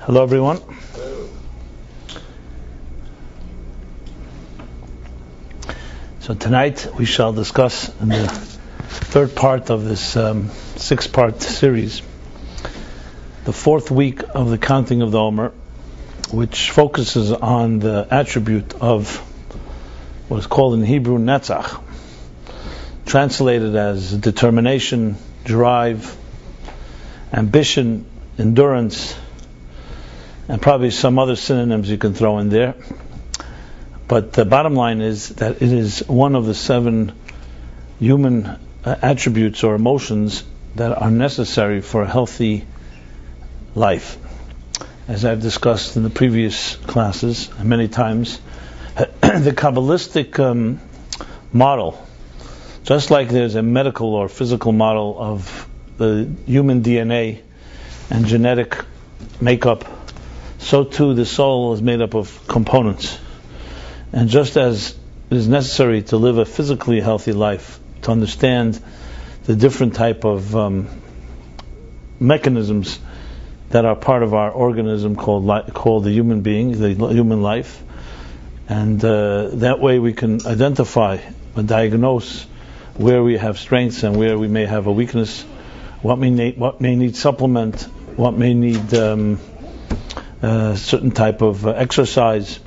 Hello everyone. So tonight we shall discuss in the third part of this six-part series the fourth week of the counting of the Omer, which focuses on the attribute of what is called in Hebrew Netzach, translated as determination, drive, ambition, endurance, and probably some other synonyms you can throw in there. But the bottom line is that it is one of the 7 human attributes or emotions that are necessary for a healthy life. As I've discussed in the previous classes many times, the Kabbalistic model, just like there's a medical or physical model of the human DNA and genetic makeup, so too the soul is made up of components. And just as it is necessary to live a physically healthy life, to understand the different type of mechanisms that are part of our organism called the human being, the human life, and that way we can identify and diagnose where we have strengths and where we may have a weakness, what may need supplement, what may need certain type of exercise,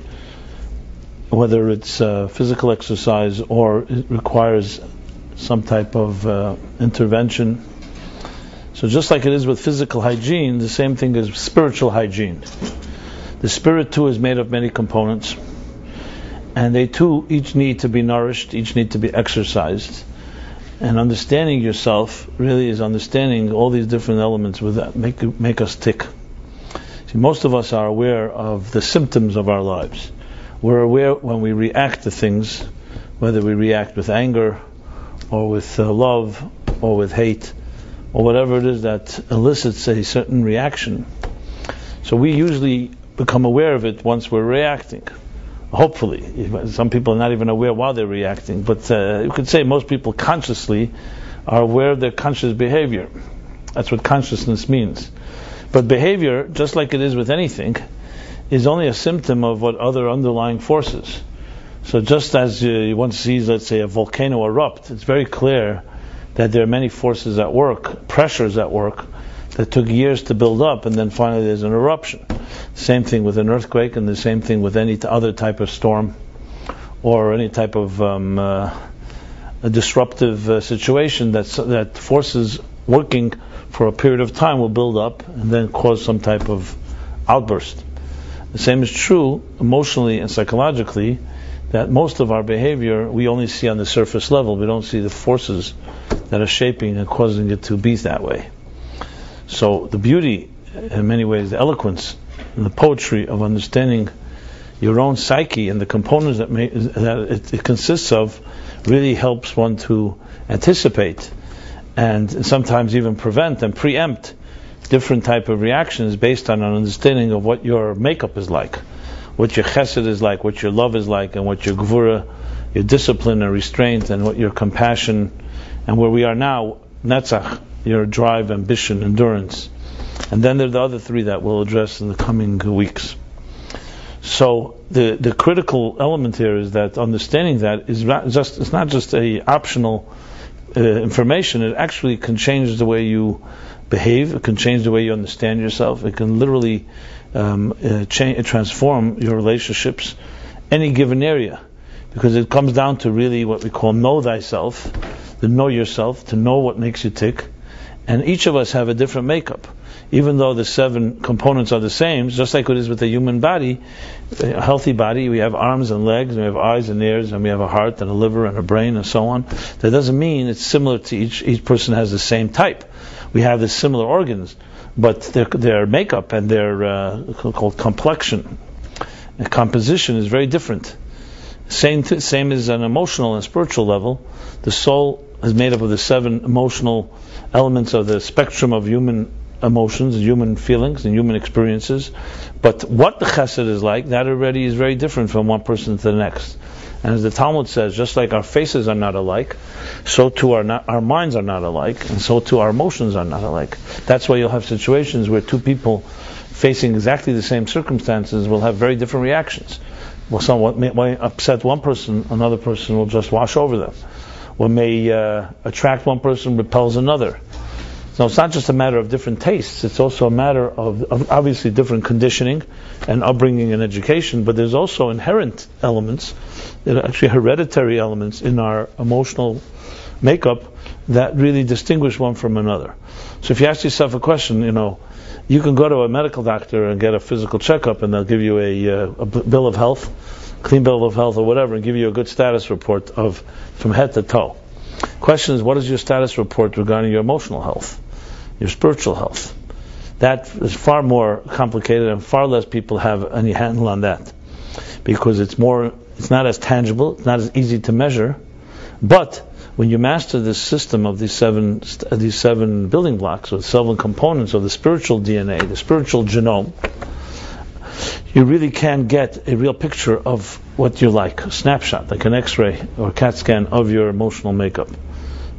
whether it's physical exercise or it requires some type of intervention. So just like it is with physical hygiene, the same thing is spiritual hygiene. The spirit too is made of many components, and they too each need to be nourished, each need to be exercised. And understanding yourself really is understanding all these different elements that make us tick. See, most of us are aware of the symptoms of our lives. We're aware when we react to things, whether we react with anger, or with love, or with hate, or whatever it is that elicits a certain reaction. So we usually become aware of it once we're reacting. Hopefully. Some people are not even aware while they're reacting, but you could say most people consciously are aware of their conscious behavior. That's what consciousness means. But behavior, just like it is with anything, is only a symptom of what other underlying forces. So just as one sees, let's say, a volcano erupt, it's very clear that there are many forces at work, pressures at work, that took years to build up, and then finally there's an eruption. Same thing with an earthquake, and the same thing with any other type of storm, or any type of a disruptive situation that forces working for a period of time will build up and then cause some type of outburst. The same is true emotionally and psychologically, that most of our behavior we only see on the surface level. We don't see the forces that are shaping and causing it to be that way. So the beauty, in many ways, the eloquence and the poetry of understanding your own psyche and the components that it consists of really helps one to anticipate and sometimes even prevent and preempt different type of reactions based on an understanding of what your makeup is like, what your chesed is like, what your love is like, and what your gvura, your discipline and restraint, and what your compassion, and where we are now, netzach, your drive, ambition, endurance. And then there are the other 3 that we'll address in the coming weeks. So the critical element here is that understanding that it's not just a optional information. It actually can change the way you behave. It can change the way you understand yourself. It can literally transform your relationships, any given area, because it comes down to really what we call know thyself, to know yourself, to know what makes you tick. And each of us have a different makeup. Even though the 7 components are the same, just like it is with the human body, a healthy body, we have arms and legs, and we have eyes and ears, and we have a heart and a liver and a brain and so on. That doesn't mean it's similar to each person has the same type. We have the similar organs, but their makeup and their called complexion and composition is very different. Same as an emotional and spiritual level. The soul is made up of the 7 emotional elements of the spectrum of human emotions, human feelings, and human experiences. But what the chesed is like, that already is very different from one person to the next. And as the Talmud says, just like our faces are not alike, so too our minds are not alike, and so too our emotions are not alike. That's why you'll have situations where 2 people facing exactly the same circumstances will have very different reactions. Well, somewhat may upset one person, another person will just wash over them. What may attract one person repels another. So it's not just a matter of different tastes, it's also a matter of obviously different conditioning and upbringing and education, but there's also inherent elements, actually hereditary elements in our emotional makeup that really distinguish one from another. So if you ask yourself a question, you can go to a medical doctor and get a physical checkup and they'll give you a bill of health, clean bill of health or whatever, and give you a good status report from head to toe. Question is, what is your status report regarding your emotional health, your spiritual health? That is far more complicated and far less people have any handle on that, because it's not as tangible, it's not as easy to measure. But when you master this system of these seven building blocks, or 7 components of the spiritual DNA, the spiritual genome, you really can get a real picture of what you're like, a snapshot, like an X-ray or a CAT scan of your emotional makeup.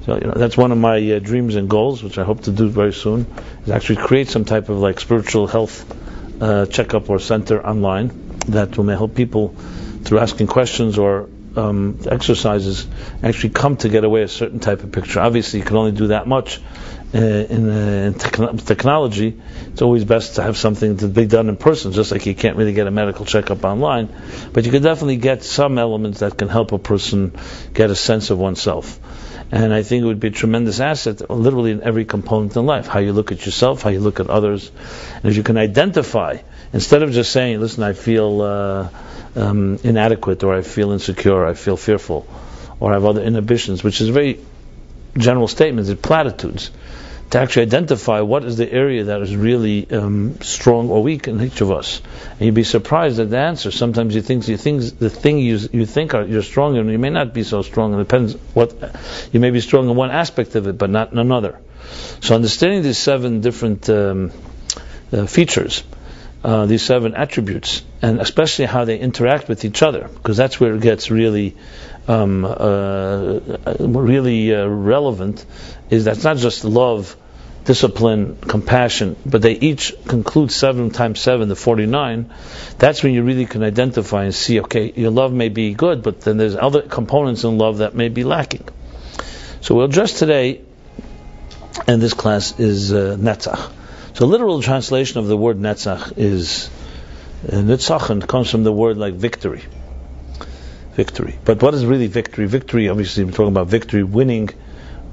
So that's one of my dreams and goals, which I hope to do very soon, is actually create some type of spiritual health checkup or center online that will help people through asking questions or exercises actually come to get away a certain type of picture. Obviously, you can only do that much in technology. It's always best to have something to be done in person, just like you can't really get a medical checkup online. But you can definitely get some elements that can help a person get a sense of oneself. And I think it would be a tremendous asset, literally in every component in life. How you look at yourself, how you look at others. And if you can identify, instead of just saying, listen, I feel inadequate, or I feel insecure, or I feel fearful, or I have other inhibitions, which is very general statements, it's platitudes, to actually identify what is the area that is really strong or weak in each of us. And you'd be surprised at the answer. Sometimes the thing you think you're strong in, you may not be so strong. It depends you may be strong in one aspect of it, but not in another. So understanding these 7 different features, these 7 attributes, and especially how they interact with each other, because that's where it gets really relevant, is that's not just love, discipline, compassion, but they each conclude 7 times 7, the 49. That's when you really can identify and see, okay, your love may be good, but then there's other components in love that may be lacking. So we'll address today, and this class is Netzach. So literal translation of the word Netzach is Nitzachon, comes from the word like victory. Victory. But what is really victory? Victory, obviously, we're talking about victory, winning,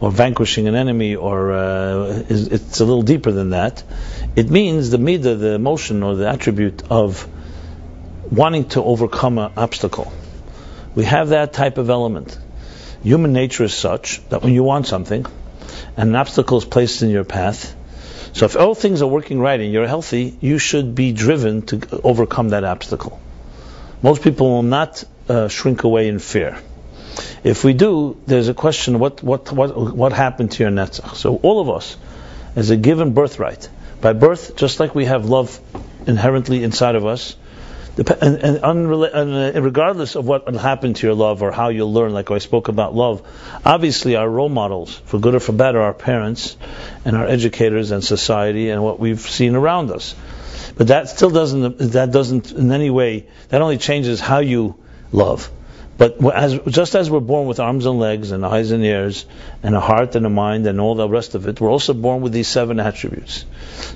or vanquishing an enemy, or it's a little deeper than that. It means the midah, the emotion or the attribute of wanting to overcome an obstacle. We have that type of element. Human nature is such that when you want something and an obstacle is placed in your path, so if all things are working right and you're healthy, you should be driven to overcome that obstacle. Most people will not shrink away in fear. If we do, there's a question: what happened to your netzach? So all of us, as a given birthright, by birth, just like we have love inherently inside of us, and regardless of what will happen to your love or how you'll learn, like I spoke about love, obviously our role models, for good or for bad, are our parents and our educators and society and what we've seen around us. But that still doesn't in any way, that only changes how you love. But just as we're born with arms and legs and eyes and ears and a heart and a mind and all the rest of it, we're also born with these 7 attributes.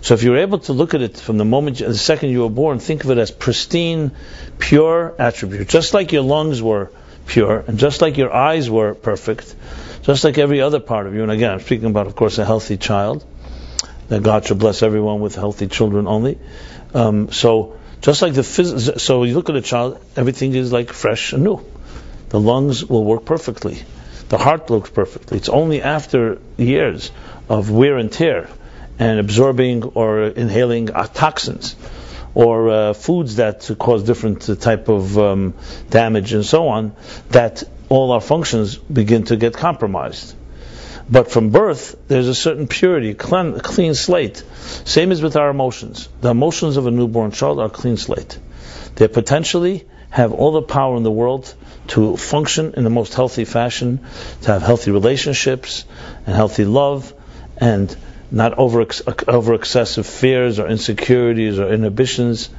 So if you're able to look at it from the second you were born, think of it as pristine, pure attribute. Just like your lungs were pure, and just like your eyes were perfect, just like every other part of you. And again, I'm speaking about, of course, a healthy child. That God should bless everyone with healthy children only. So just like so you look at a child, everything is like fresh and new. The lungs will work perfectly. The heart works perfectly. It's only after years of wear and tear and absorbing or inhaling toxins or foods that cause different type of damage and so on, that all our functions begin to get compromised. But from birth, there's a certain purity, a clean slate. Same as with our emotions. The emotions of a newborn child are clean slate. They potentially have all the power in the world to function in the most healthy fashion, to have healthy relationships and healthy love, and not over excessive fears or insecurities or inhibitions,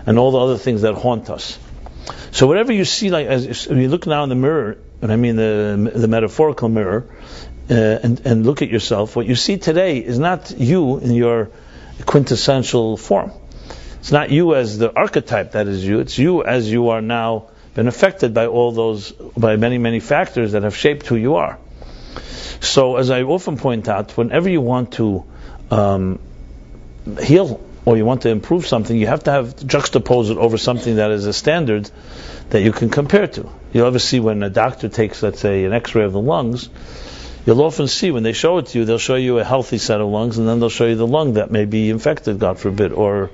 and all the other things that haunt us. So whatever you see, like as when you look now in the mirror, and I mean the metaphorical mirror, and look at yourself, what you see today is not you in your quintessential form. It's not you as the archetype that is you. It's you as you are now been affected by by many, many factors that have shaped who you are. So as I often point out, whenever you want to heal or you want to improve something, you have to juxtapose it over something that is a standard that you can compare to. You'll ever see when a doctor takes, let's say, an x-ray of the lungs, you'll often see when they show it to you, they'll show you a healthy set of lungs, and then they'll show you the lung that may be infected, God forbid, or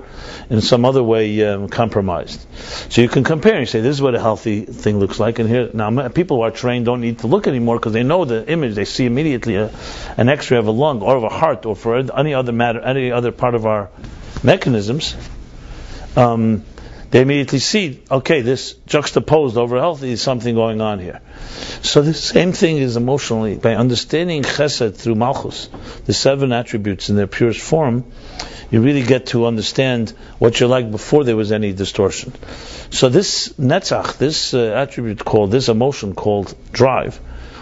in some other way compromised. So you can compare and say, this is what a healthy thing looks like. And here, now people who are trained don't need to look anymore because they know the image. They see immediately an X-ray of a lung or of a heart or for any other matter, any other part of our mechanisms. They immediately see, okay, this juxtaposed over healthy is something going on here. So the same thing is emotionally. By understanding Chesed through Malchus, the 7 attributes in their purest form, you really get to understand what you're like before there was any distortion. So this Netzach, this attribute called, this emotion called drive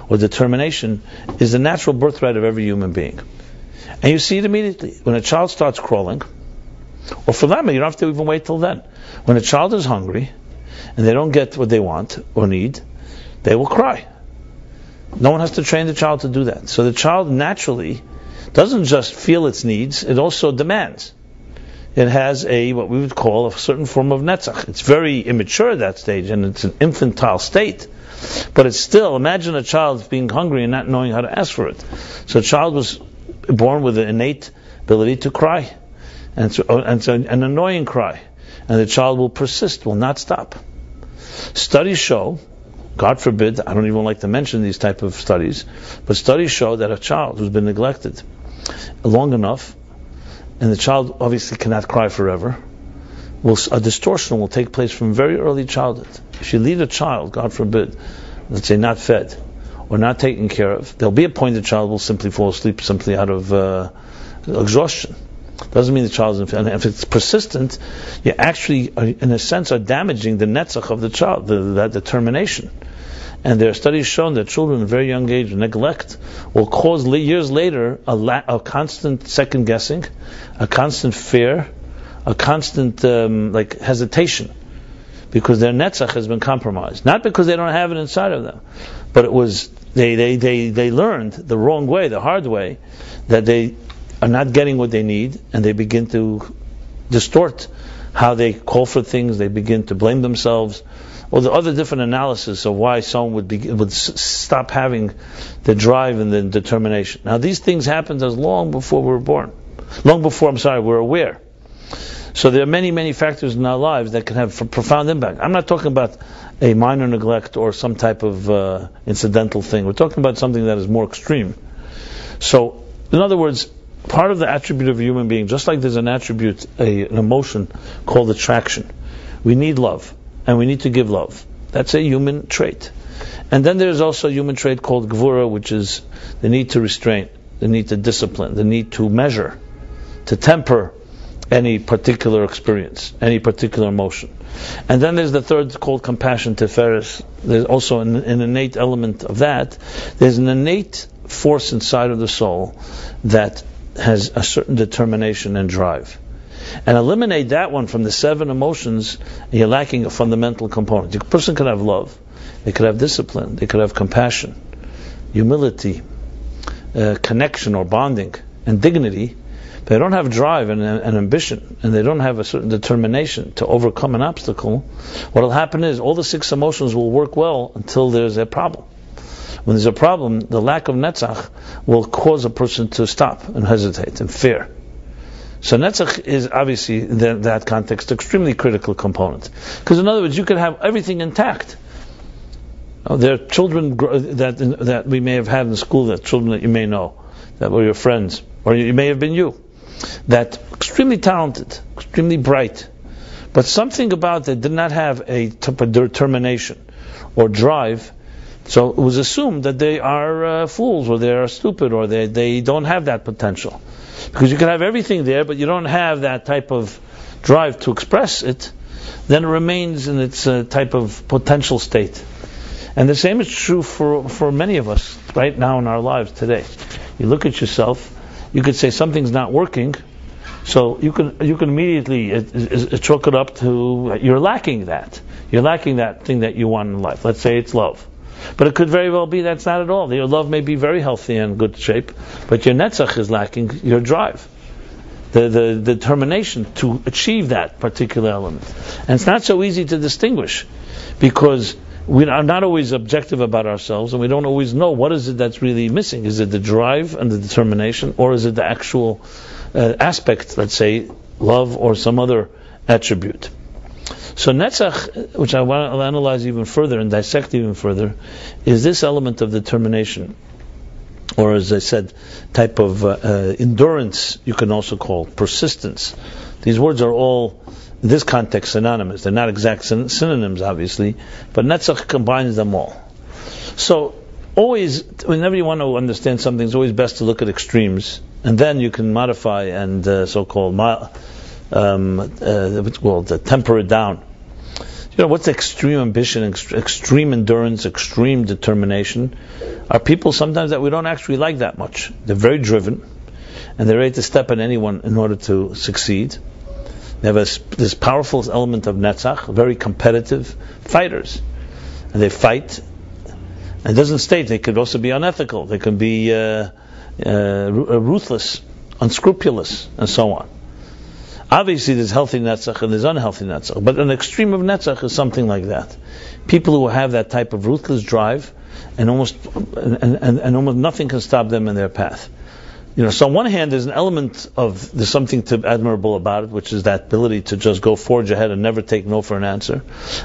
or determination, is the natural birthright of every human being. And you see it immediately. When a child starts crawling, or for that matter, you don't have to even wait till then. When a child is hungry and they don't get what they want or need, they will cry. No one has to train the child to do that. So the child naturally doesn't just feel its needs, it also demands. It has what we would call a certain form of netzach. It's very immature at that stage, and it's an infantile state. But it's still, imagine a child being hungry and not knowing how to ask for it. So a child was born with an innate ability to cry. And so an annoying cry. And the child will persist, will not stop. Studies show, God forbid, I don't even like to mention these type of studies, but studies show that a child who's been neglected long enough, and the child obviously cannot cry forever, a distortion will take place from very early childhood. If you leave a child, God forbid, let's say not fed, or not taken care of, there'll be a point the child will simply fall asleep simply out of exhaustion. Doesn't mean the child is infected. And if it's persistent, you actually, in a sense, are damaging the netzach of the child, that determination. And there are studies shown that children at a very young age, neglect, will cause years later a constant second guessing, a constant fear, a constant hesitation, because their netzach has been compromised. Not because they don't have it inside of them, but it was they learned the wrong way, the hard way, that they are not getting what they need, and they begin to distort how they call for things. They begin to blame themselves, or the other different analysis of why someone would stop having the drive and the determination. Now these things happened as long before we were born, we're aware. So there are many, many factors in our lives that can have profound impact. I'm not talking about a minor neglect or some type of incidental thing. We're talking about something that is more extreme. So, in other words, part of the attribute of a human being, just like there's an attribute, an emotion called attraction. We need love, and we need to give love. That's a human trait. And then there's also a human trait called gvura, which is the need to restrain, the need to discipline, the need to measure, to temper any particular experience, any particular emotion. And then there's the third called compassion, tiferes. There's also an innate element of that. There's an innate force inside of the soul that has a certain determination and drive. And eliminate that one from the 7 emotions, and you're lacking a fundamental component. A person could have love, they could have discipline, they could have compassion, humility, connection or bonding, and dignity. But they don't have drive and ambition, and they don't have a certain determination to overcome an obstacle. What will happen is all the 6 emotions will work well until there's a problem. When there's a problem, the lack of netzach will cause a person to stop and hesitate and fear. So netzach is obviously, in that context, extremely critical component. Because in other words, you could have everything intact. There are children that we may have had in school, that children that you may know, that were your friends, or you may have been you, that extremely talented, extremely bright, but something about that did not have a type of determination or drive. So it was assumed that they are fools, or they are stupid, or they don't have that potential. Because you can have everything there, but you don't have that type of drive to express it, then it remains in its type of potential state. And the same is true for many of us right now in our lives today. You look at yourself, you could say something's not working, so you can immediately chalk it up to you're lacking that. You're lacking that thing that you want in life. Let's say it's love. But it could very well be that's not at all. Your love may be very healthy and good shape, but your netzach is lacking your drive. The determination to achieve that particular element. And it's not so easy to distinguish, because we are not always objective about ourselves, and we don't always know what is it that's really missing. Is it the drive and the determination, or is it the actual aspect, let's say, love or some other attribute? So netzach, which I want to analyze even further and dissect even further, is this element of determination, or as I said, type of endurance, you can also call persistence. These words are all, in this context, synonymous. They're not exact synonyms, obviously, but netzach combines them all. So, always, whenever you want to understand something, it's always best to look at extremes, and then you can modify and so-called temper it down. What's extreme ambition, extreme endurance, extreme determination? Are people sometimes that we don't actually like that much. They're very driven, and they're ready to step on anyone in order to succeed. They have this powerful element of netzach, very competitive fighters. And they fight. And it doesn't state, they could also be unethical. They can be ruthless, unscrupulous, and so on. Obviously, there's healthy netzach and there's unhealthy netzach, but an extreme of netzach is something like that. People who have that type of ruthless drive, and almost nothing can stop them in their path. So on one hand, there's something admirable about it, which is that ability to just go forge ahead and never take no for an answer.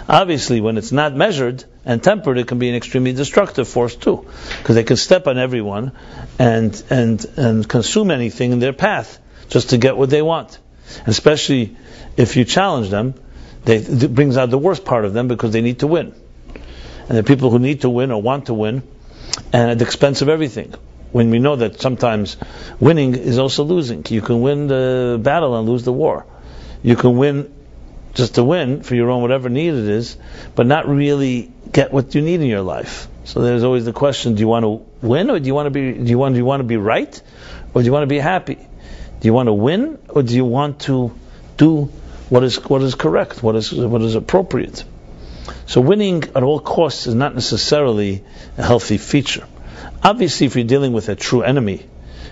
Obviously, when it's not measured and tempered, it can be an extremely destructive force too, because they can step on everyone and consume anything in their path just to get what they want. Especially if you challenge them, it brings out the worst part of them, because they need to win. And there are people who need to win or want to win, and at the expense of everything. When we know that sometimes winning is also losing. You can win the battle and lose the war. You can win just to win for your own whatever need it is, but not really get what you need in your life. So there's always the question: do you want to win, or do you want to be right, or do you want to be happy? Do you want to win, or do you want to do what is correct, what is appropriate? So winning at all costs is not necessarily a healthy feature. Obviously, if you're dealing with a true enemy,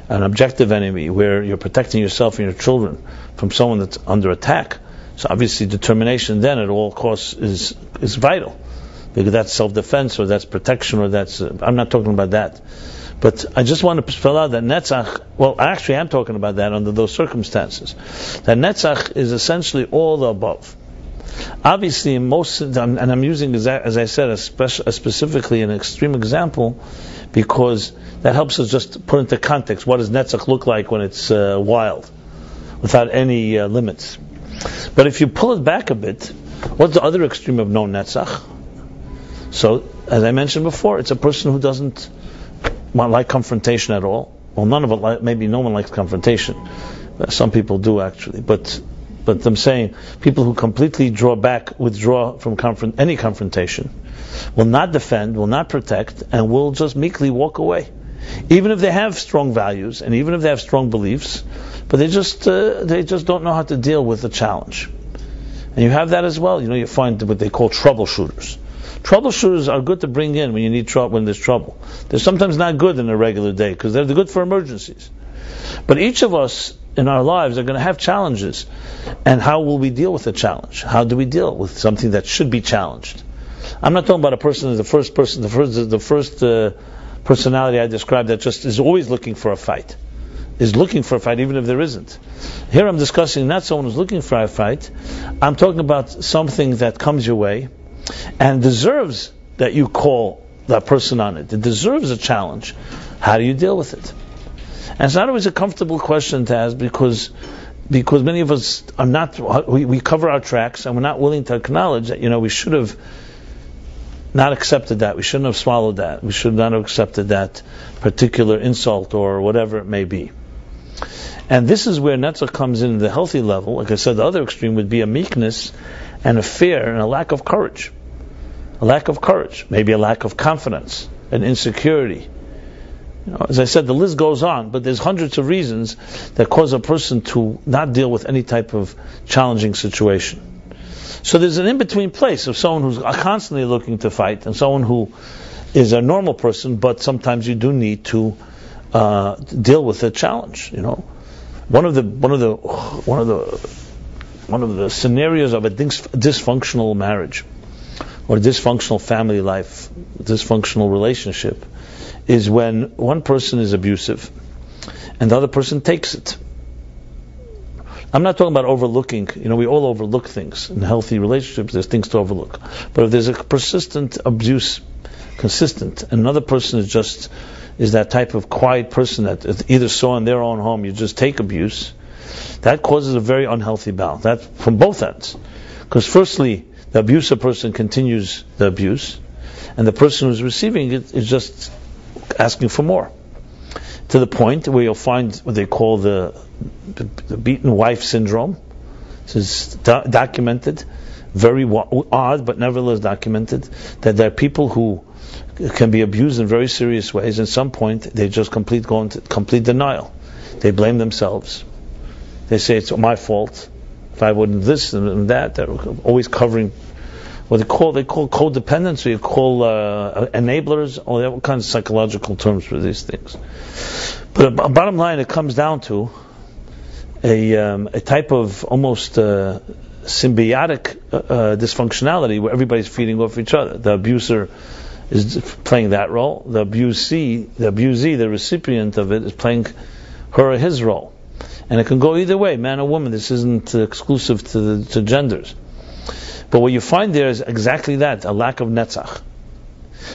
an objective enemy, where you're protecting yourself and your children from someone that's under attack, so obviously determination then at all costs is vital, because that's self-defense, or that's protection, or that's I'm not talking about that. But I just want to spell out that netzach, actually I'm talking about that under those circumstances. That netzach is essentially all the above. Obviously, and I'm using, as I said, specifically an extreme example, because that helps us just put into context what does netzach look like when it's wild, without any limits. But if you pull it back a bit, what's the other extreme of no netzach? So, as I mentioned before, it's a person who doesn't like confrontation at all. Well, maybe no one likes confrontation. Some people do actually, but I'm saying people who completely withdraw from any confrontation, will not defend, will not protect, and will just meekly walk away. Even if they have strong values, and even if they have strong beliefs, but they just don't know how to deal with the challenge. And you have that as well. You find what they call troubleshooters. Troubleshooters are good to bring in when you need when there's trouble. They're sometimes not good in a regular day, because they're good for emergencies. But each of us in our lives are going to have challenges. And how will we deal with the challenge? How do we deal with something that should be challenged? I'm not talking about a person as the first personality I described that just is always looking for a fight. Is looking for a fight even if there isn't. Here I'm discussing not someone who's looking for a fight. I'm talking about something that comes your way and deserves that you call that person on it. It deserves a challenge. How do you deal with it? And it's not always a comfortable question to ask, because many of us are not, we cover our tracks and we're not willing to acknowledge that, we should have not accepted that. We shouldn't have swallowed that. We should not have accepted that particular insult or whatever it may be. And this is where Netzach comes in the healthy level. Like I said, the other extreme would be a meekness and a fear and a lack of courage. A lack of courage, maybe a lack of confidence, an insecurity. As I said, the list goes on, but there's hundreds of reasons that cause a person to not deal with any type of challenging situation. So there's an in-between place of someone who's constantly looking to fight and someone who is a normal person, but sometimes you do need to deal with a challenge. One of the scenarios of a dysfunctional marriage or dysfunctional family life, dysfunctional relationship, is when one person is abusive and the other person takes it. I'm not talking about overlooking. We all overlook things. In healthy relationships, there's things to overlook. But if there's a persistent abuse, consistent, and another person is that type of quiet person that either saw in their own home, you just take abuse, that causes a very unhealthy balance. That's from both ends. Because firstly, the abusive person continues the abuse, and the person who's receiving it is just asking for more. To the point where you'll find what they call the beaten wife syndrome. This is documented, very odd, but nevertheless documented, that there are people who can be abused in very serious ways. At some point, they just go into complete denial. They blame themselves. They say it's my fault. If I wouldn't this and that, they're always covering what they call codependence, or you call enablers, or all kinds of psychological terms for these things. But bottom line, it comes down to a type of almost symbiotic dysfunctionality where everybody's feeding off each other. The abuser is playing that role. The abusee, the recipient of it, is playing her or his role. And it can go either way, man or woman. This isn't exclusive to genders. But what you find there is exactly that, a lack of netzach.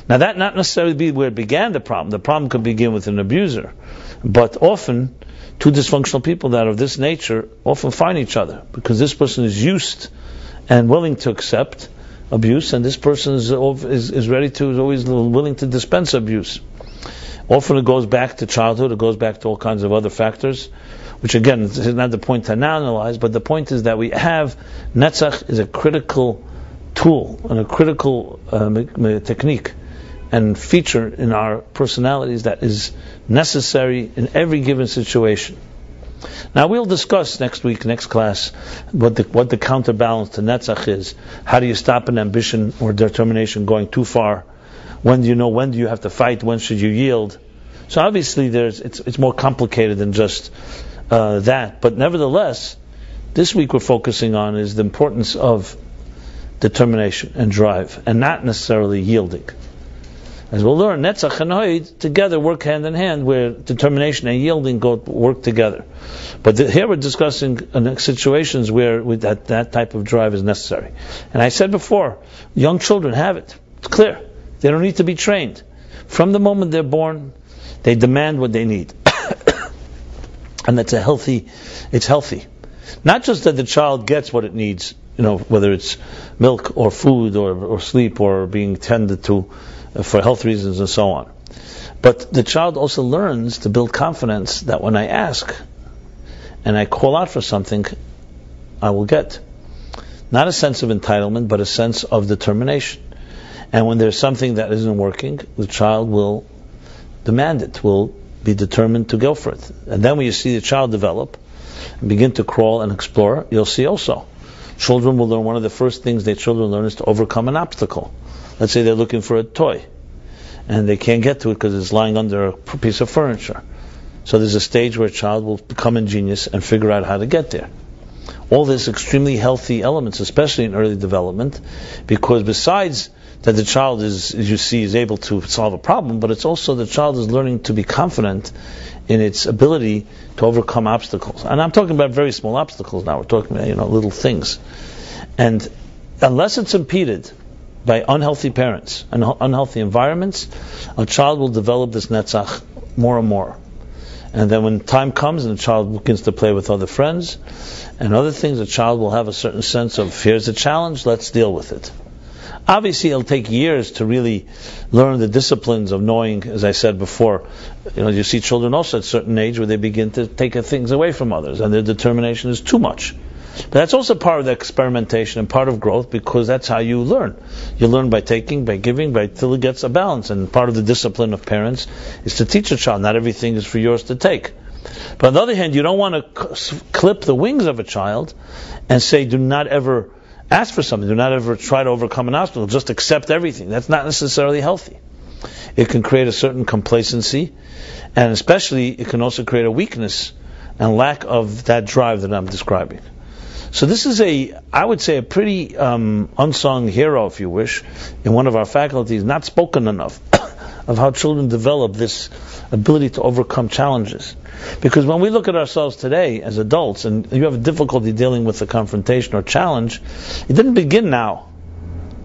Now that not necessarily be where it began the problem. The problem could begin with an abuser. But often, two dysfunctional people that are of this nature often find each other, because this person is used and willing to accept abuse, and this person is always willing to dispense abuse. Often it goes back to childhood, it goes back to all kinds of other factors, which again is not the point to now analyze, but the point is that we have netzach is a critical tool and a critical technique and feature in our personalities that is necessary in every given situation. Now we'll discuss next class, what the counterbalance to netzach is. How do you stop an ambition or determination going too far? When do you have to fight? When should you yield? So obviously it's more complicated than just that. But nevertheless, this week we're focusing on is the importance of determination and drive, and not necessarily yielding. As we'll learn, netzach and hoid together work hand in hand, where determination and yielding work together. But here we're discussing situations where that type of drive is necessary. And I said before, young children have it. It's clear. They don't need to be trained. From the moment they're born, they demand what they need. And it's healthy. Not just that the child gets what it needs, whether it's milk or food or sleep or being tended to for health reasons and so on. But the child also learns to build confidence that when I ask and I call out for something, I will get. Not a sense of entitlement, but a sense of determination. And when there's something that isn't working, the child will demand it, will be determined to go for it. And then when you see the child develop and begin to crawl and explore, you'll see also children will learn, one of the first things that children learn is to overcome an obstacle. Let's say they're looking for a toy and they can't get to it because it's lying under a piece of furniture. So there's a stage where a child will become ingenious and figure out how to get there. All this extremely healthy elements, especially in early development, because besides that the child is, as you see, is able to solve a problem, but it's also the child is learning to be confident in its ability to overcome obstacles. And I'm talking about very small obstacles now. We're talking about, little things. And unless it's impeded by unhealthy parents and unhealthy environments, a child will develop this netzach more and more. And then when time comes and the child begins to play with other friends and other things, the child will have a certain sense of, here's a challenge, let's deal with it. Obviously, it'll take years to really learn the disciplines of knowing, as I said before. You see children also at a certain age where they begin to take things away from others, and their determination is too much. But that's also part of the experimentation and part of growth, because that's how you learn. You learn by taking, by giving, till it gets a balance. And part of the discipline of parents is to teach a child. Not everything is for yours to take. But on the other hand, you don't want to clip the wings of a child and say, do not ever ask for something. Do not ever try to overcome an obstacle. Just accept everything. That's not necessarily healthy. It can create a certain complacency, and especially it can also create a weakness and lack of that drive that I'm describing. So this is I would say, a pretty unsung hero, if you wish, in one of our faculties, not spoken enough, of how children develop this ability to overcome challenges. Because when we look at ourselves today as adults, and you have a difficulty dealing with the confrontation or challenge, it didn't begin now.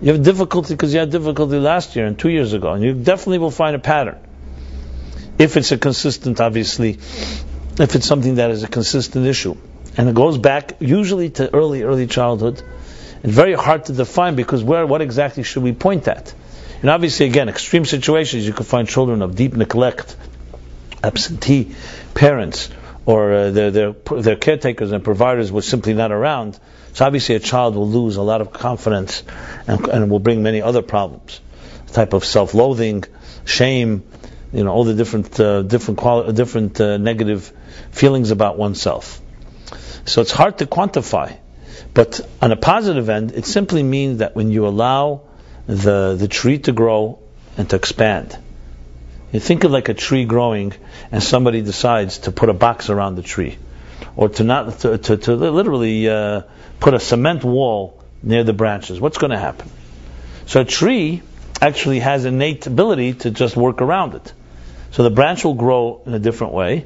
You have difficulty because you had difficulty last year and 2 years ago, and you definitely will find a pattern. If it's a consistent, obviously, if it's something that is a consistent issue. And it goes back usually to early childhood. It's very hard to define, because what exactly should we point at? And obviously, again, extreme situations, you can find children of deep neglect, absentee parents, or their caretakers and providers were simply not around. So obviously a child will lose a lot of confidence and will bring many other problems. A type of self-loathing, shame, all the different negative feelings about oneself. So it's hard to quantify. But on a positive end, it simply means that when you allow the tree to grow and to expand. You think of like a tree growing, and somebody decides to put a box around the tree, or to literally put a cement wall near the branches. What's going to happen? So a tree actually has innate ability to just work around it. So the branch will grow in a different way,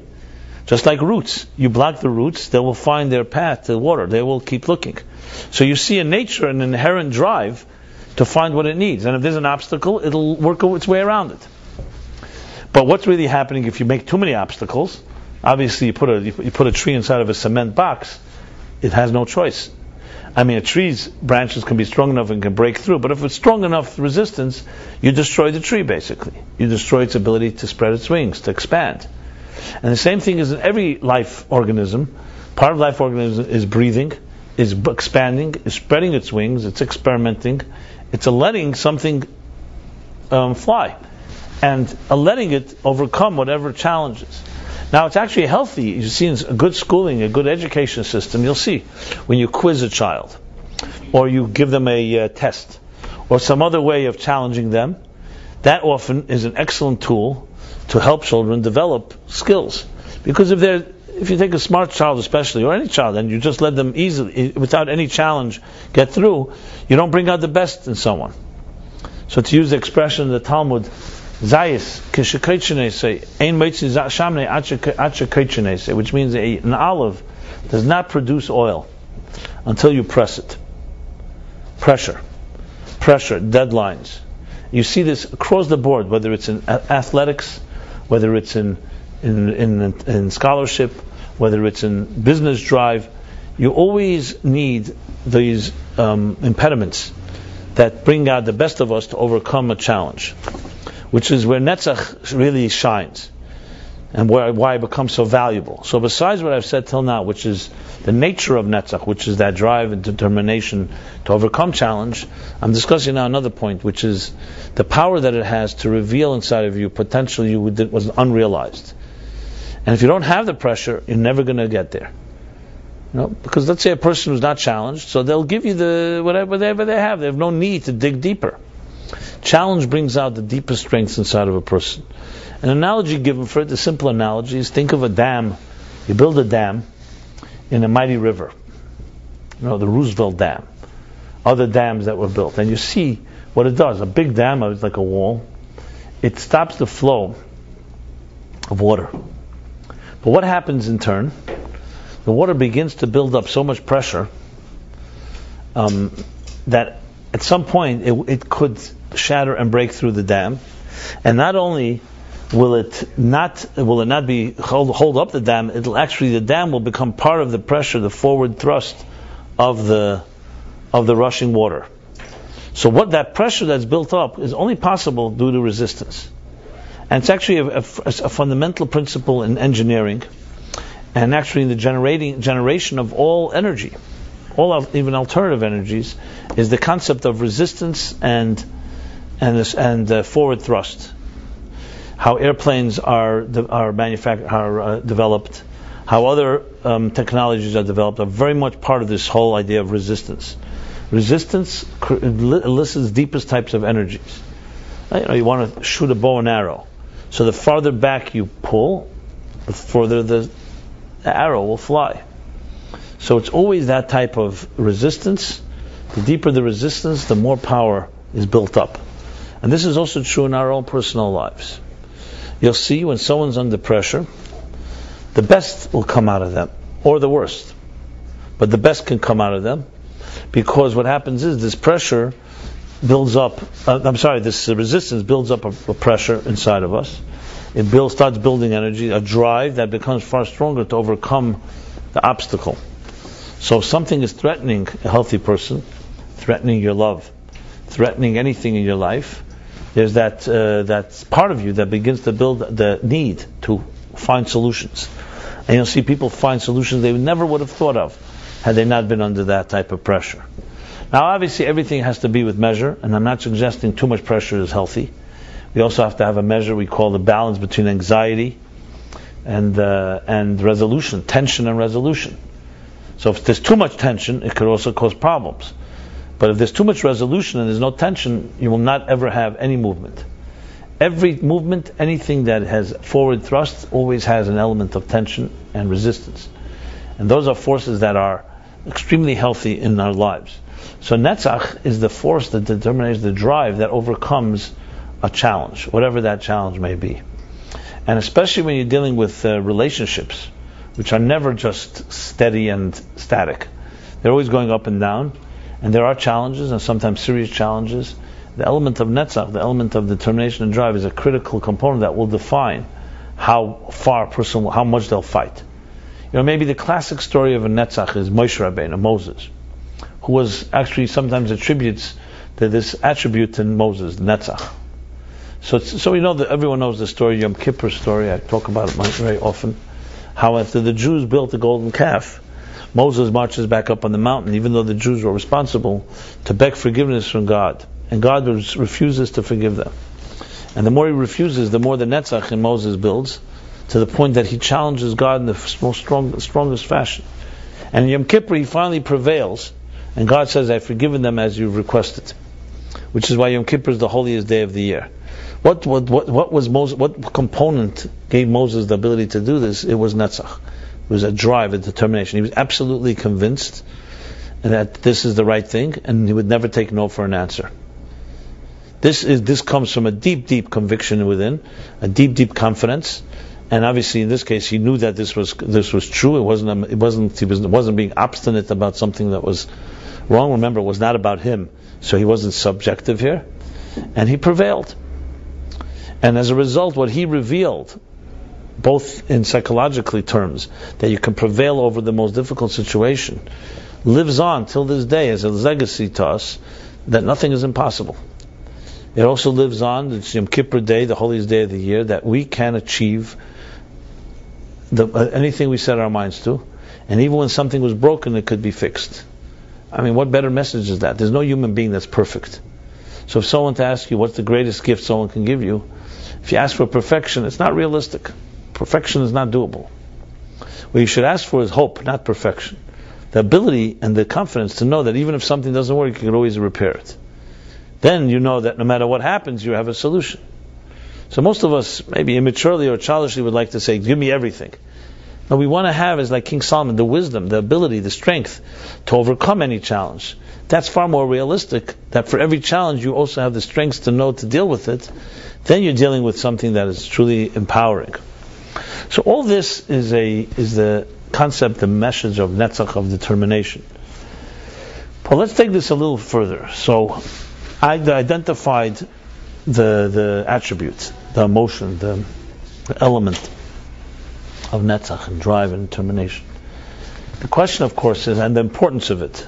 just like roots. You block the roots, they will find their path to water. They will keep looking. So you see in nature an inherent drive to find what it needs, and if there's an obstacle, it'll work its way around it. But what's really happening if you make too many obstacles? Obviously, you put a tree inside of a cement box, it has no choice. I mean, a tree's branches can be strong enough and can break through, but if it's strong enough resistance, you destroy the tree, basically. You destroy its ability to spread its wings, to expand. And the same thing is in every life organism. Part of life organism is breathing, is expanding, is spreading its wings, it's experimenting, it's letting something fly, and letting it overcome whatever challenges. Now, it's actually healthy. You see, in a good schooling, a good education system, you'll see when you quiz a child, or you give them a test, or some other way of challenging them, that often is an excellent tool to help children develop skills. Because if you take a smart child especially, or any child, and you just let them easily, without any challenge, get through, you don't bring out the best in someone. So to use the expression in the Talmud, Zayis, which means an olive does not produce oil until you press it. Pressure, deadlines. You see this across the board, whether it's in athletics, whether it's in scholarship, whether it's in business drive. You always need these impediments that bring out the best of us to overcome a challenge, which is where Netzach really shines, and why it becomes so valuable. So besides what I've said till now, which is the nature of Netzach, which is that drive and determination to overcome challenge, I'm discussing now another point, which is the power that it has to reveal inside of you potential was unrealized. And if you don't have the pressure, you're never going to get there. Because let's say a person who's not challenged, so they'll give you whatever they have. They have no need to dig deeper. Challenge brings out the deepest strengths inside of a person. An analogy given for it, the simple analogy is, think of a dam. You build a dam in a mighty river. The Roosevelt Dam. Other dams that were built. And you see what it does. A big dam is like a wall. It stops the flow of water. But what happens in turn? The water begins to build up so much pressure that at some point it could shatter and break through the dam. And not only will it not be hold up the dam, the dam will become part of the pressure, the forward thrust of the rushing water. So what that pressure that's built up is only possible due to resistance. And it's actually a fundamental principle in engineering, and actually in the generation of all energy, even alternative energies, is the concept of resistance and forward thrust. How airplanes are developed, how other technologies are developed, are very much part of this whole idea of resistance. Resistance elicits deepest types of energies. You want to shoot a bow and arrow, so the farther back you pull, the further the arrow will fly. So it's always that type of resistance. The deeper the resistance, the more power is built up. And this is also true in our own personal lives. You'll see when someone's under pressure, the best will come out of them, or the worst. But the best can come out of them, because what happens is this pressure builds up, this resistance builds up a pressure inside of us. It starts building energy, a drive that becomes far stronger to overcome the obstacle. So if something is threatening a healthy person, threatening your love, threatening anything in your life, there's that part of you that begins to build the need to find solutions. And you'll see people find solutions they never would have thought of had they not been under that type of pressure. Now obviously everything has to be with measure, and I'm not suggesting too much pressure is healthy. We also have to have a measure we call the balance between anxiety and resolution, tension and resolution. So if there's too much tension, it could also cause problems. But if there's too much resolution and there's no tension, you will not ever have any movement. Every movement, anything that has forward thrust, always has an element of tension and resistance. And those are forces that are extremely healthy in our lives. So Netzach is the force, the determination, the drive that overcomes a challenge, whatever that challenge may be. And especially when you're dealing with relationships, which are never just steady and static. They're always going up and down. And there are challenges, and sometimes serious challenges. The element of Netzach, the element of determination and drive, is a critical component that will define how much they'll fight. Maybe the classic story of a Netzach is Moshe Rabbeinu, Moses, who was actually sometimes attributes to this attribute to Moses, Netzach. So we know that everyone knows the story, Yom Kippur story. I talk about it very often. How after the Jews built the golden calf, Moses marches back up on the mountain, even though the Jews were responsible, to beg forgiveness from God. And God refuses to forgive them. And the more he refuses, the more the Netzach in Moses builds, to the point that he challenges God in the strongest fashion. And in Yom Kippur he finally prevails, and God says, I've forgiven them as you've requested. Which is why Yom Kippur is the holiest day of the year. What component gave Moses the ability to do this? It was Netzach. It was a drive, a determination. He was absolutely convinced that this is the right thing, and he would never take no for an answer. This comes from a deep, deep conviction within, a deep, deep confidence, and obviously in this case he knew that this was true. He wasn't being obstinate about something that was wrong. Remember, it was not about him, so he wasn't subjective here, and he prevailed. And as a result, what he revealed, both in psychologically terms, that you can prevail over the most difficult situation, lives on till this day as a legacy to us, that nothing is impossible. It also lives on, it's Yom Kippur Day, the holiest day of the year, that we can achieve anything we set our minds to, and even when something was broken, it could be fixed. I mean, what better message is that? There's no human being that's perfect. So if someone to ask you what's the greatest gift someone can give you, if you ask for perfection, it's not realistic. Perfection is not doable. What you should ask for is hope, not perfection. The ability and the confidence to know that even if something doesn't work, you can always repair it. Then you know that no matter what happens, you have a solution. So most of us, maybe immaturely or childishly, would like to say, give me everything. What we want to have is, like King Solomon, the wisdom, the ability, the strength to overcome any challenge. That's far more realistic, that for every challenge you also have the strength to know to deal with it. Then you're dealing with something that is truly empowering. So all this is the concept, the message of Netzach, of determination. But let's take this a little further. So I identified the attributes, the emotion, the element of Netzach and drive and determination. The question, of course, is, and the importance of it.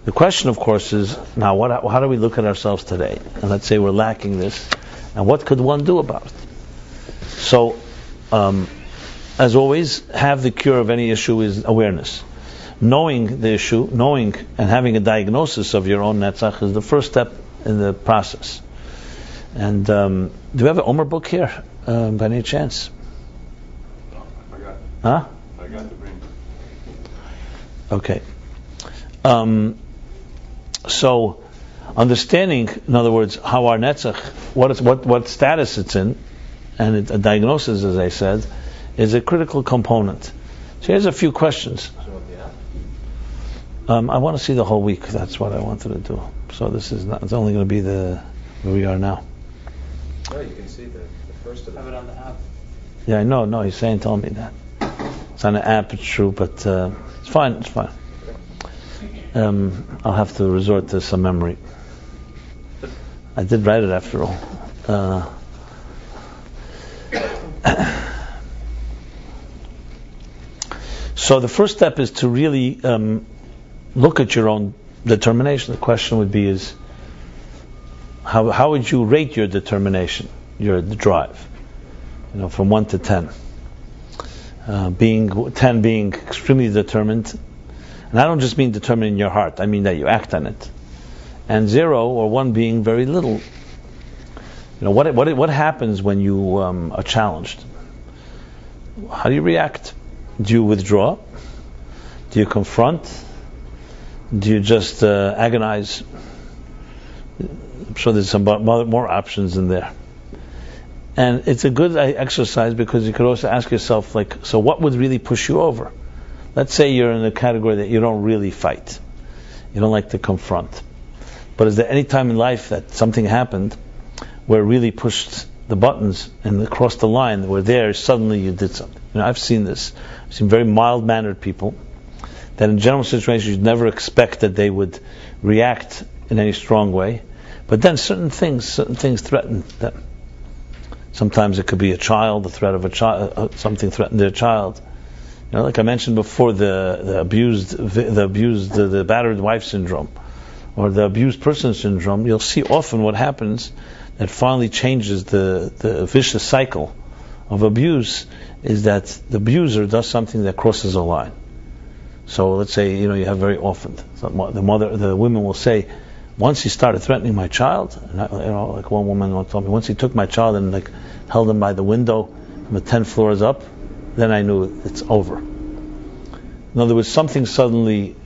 The question, of course, is now how do we look at ourselves today? And let's say we're lacking this, and what could one do about it? So, as always, have the cure of any issue is awareness. Knowing the issue, knowing and having a diagnosis of your own netzach is the first step in the process. And do we have an Omer book here, by any chance? I got it. Huh? I got the bring. Okay. So, understanding, in other words, how our netzach, what status it's in, and a diagnosis, as I said, is a critical component. So here's a few questions. I want to see the whole week. That's what I wanted to do. So this is not. It's only going to be where we are now. No, you can see the first of them. Have it on the app. Yeah, I know. No, he's telling me that. It's on the app, it's true, but it's fine. It's fine. I'll have to resort to some memory. I did write it after all. So the first step is to really look at your own determination. The question would be is, how would you rate your determination, your drive? From 1 to 10. 10 being extremely determined. And I don't just mean determined in your heart, I mean that you act on it. And 0 or 1 being very little. What happens when you are challenged? How do you react? Do you withdraw? Do you confront? Do you just agonize? I'm sure there's some more options in there. And it's a good exercise because you could also ask yourself, so what would really push you over? Let's say you're in a category that you don't really fight. You don't like to confront. But is there any time in life that something happened where it really pushed the buttons and crossed the line, where there suddenly you did something? I've seen this. I've seen very mild-mannered people that in general situations you'd never expect that they would react in any strong way. But then certain things threaten them. Sometimes it could be a child, the threat of a child, something threatened their child. Like I mentioned before, the battered wife syndrome, or the abused person syndrome. You'll see often what happens that finally changes the vicious cycle of abuse is that the abuser does something that crosses a line. So let's say you have very often the women will say, once he started threatening my child, and like one woman told me, once he took my child and held him by the window from 10 floors up, then I knew it's over. In other words, something suddenly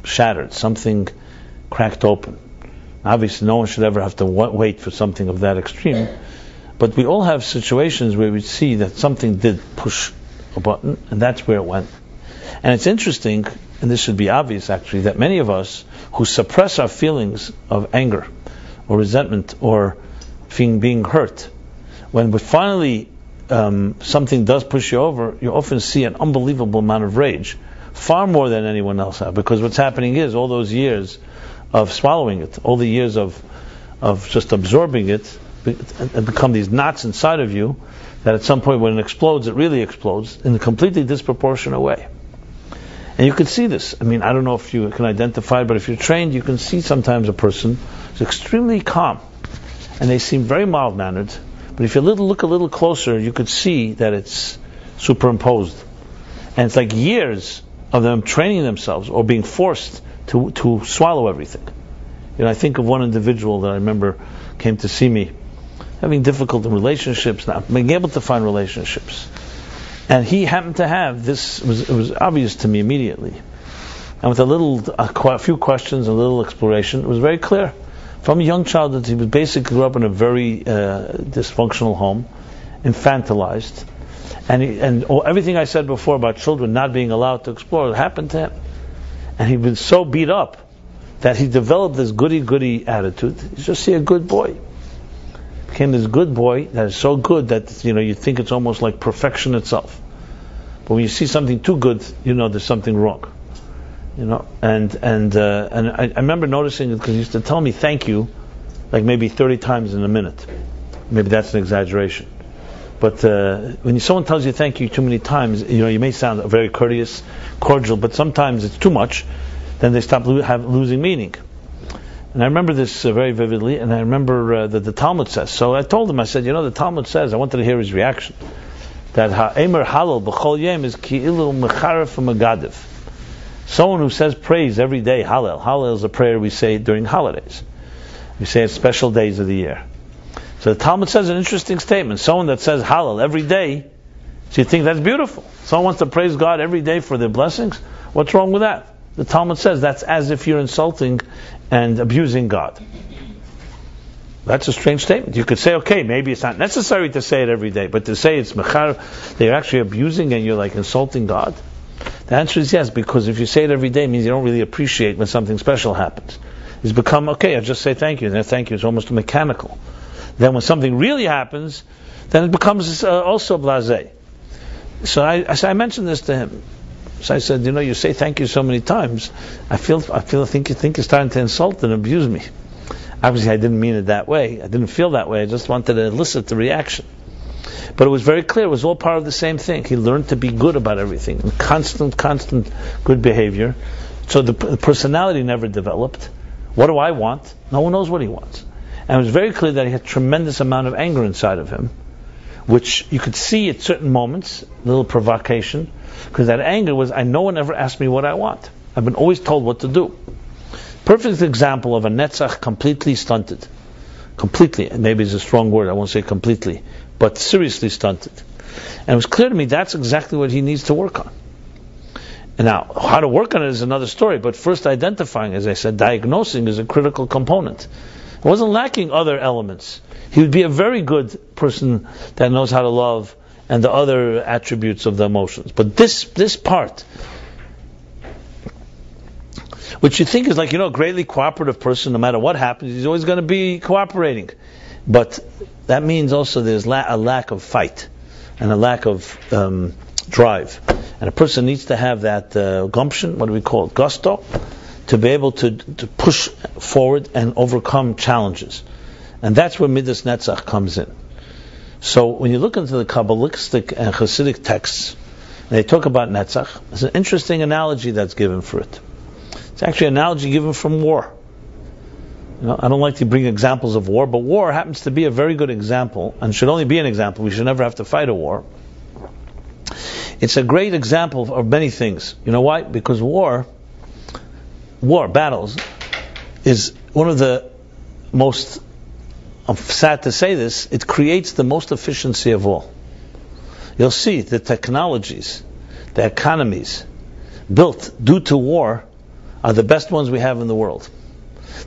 shattered, something cracked open. Obviously, no one should ever have to wait for something of that extreme, but we all have situations where we see that something did push a button, and that's where it went. And it's interesting, and this should be obvious actually, that many of us who suppress our feelings of anger or resentment or being hurt, when we finally something does push you over, you often see an unbelievable amount of rage, far more than anyone else has, because what's happening is all those years of swallowing it, all the years of just absorbing it become these knots inside of you that at some point when it explodes, it really explodes in a completely disproportionate way. And you can see this. I don't know if you can identify it, but if you're trained, you can see sometimes a person is extremely calm, and they seem very mild-mannered, but if you look a little closer, you could see that it's superimposed. And it's like years of them training themselves or being forced to swallow everything. I think of one individual that I remember came to see me having difficulty in relationships, not being able to find relationships. And he happened to have this, it was obvious to me immediately. And with a few questions, a little exploration, it was very clear. From a young childhood, he basically grew up in a very dysfunctional home, infantilized. And everything I said before about children not being allowed to explore happened to him. And he'd been so beat up that he developed this goody-goody attitude. He's just a good boy. Became this good boy that is so good that you think it's almost like perfection itself. But when you see something too good, there's something wrong. And I remember noticing it because he used to tell me thank you like maybe 30 times in a minute. Maybe that's an exaggeration. But when someone tells you thank you too many times, you may sound very courteous, cordial, but sometimes it's too much. then they stop losing meaning. And I remember this very vividly, and I remember that the Talmud says. So I told him, I said, the Talmud says, I wanted to hear his reaction, that ha'emer halal b'chol yom is ki'ilu mecharef u'megadiv. Someone who says praise every day, Hallel. Hallel is a prayer we say during holidays. We say it special days of the year. So the Talmud says an interesting statement. Someone that says Hallel every day, so you think that's beautiful. Someone wants to praise God every day for their blessings. What's wrong with that? The Talmud says that's as if you're insulting and abusing God. That's a strange statement. You could say, okay, maybe it's not necessary to say it every day, but to say it's mechar, they're actually abusing and you're like insulting God. The answer is yes, because if you say it every day, it means you don't really appreciate when something special happens. It's become, okay, I'll just say thank you, and that thank you is almost mechanical. Then when something really happens, then it becomes also blasé. So I mentioned this to him. So I said, you say thank you so many times, I think you're starting to insult and abuse me. Obviously I didn't mean it that way, I didn't feel that way, I just wanted to elicit the reaction. But it was very clear, it was all part of the same thing. He learned to be good about everything, and constant good behavior. So the personality never developed. What do I want? No one knows what he wants. And it was very clear that he had a tremendous amount of anger inside of him, which you could see at certain moments, a little provocation, because that anger was, no one ever asked me what I want. I've been always told what to do. Perfect example of a netzach completely stunted. Completely, maybe it's a strong word, I won't say completely, but seriously stunted. And it was clear to me that's exactly what he needs to work on. And now, how to work on it is another story, but first identifying, as I said, diagnosing is a critical component. It wasn't lacking other elements. He would be a very good person that knows how to love and the other attributes of the emotions. But this part, which you think is like, a greatly cooperative person, no matter what happens, he's always going to be cooperating. But that means also there's a lack of fight and a lack of drive. And a person needs to have that gumption, what do we call it, gusto, to be able to push forward and overcome challenges. And that's where Midas Netzach comes in. So when you look into the Kabbalistic and Hasidic texts, and they talk about Netzach, there's an interesting analogy that's given for it. It's actually an analogy given from war. I don't like to bring examples of war, but war happens to be a very good example, and should only be an example. We should never have to fight a war. It's a great example of many things. You know why? Because war, battles, is one of the most, I'm sad to say this, it creates the most efficiency of all. You'll see the technologies, the economies built due to war are the best ones we have in the world.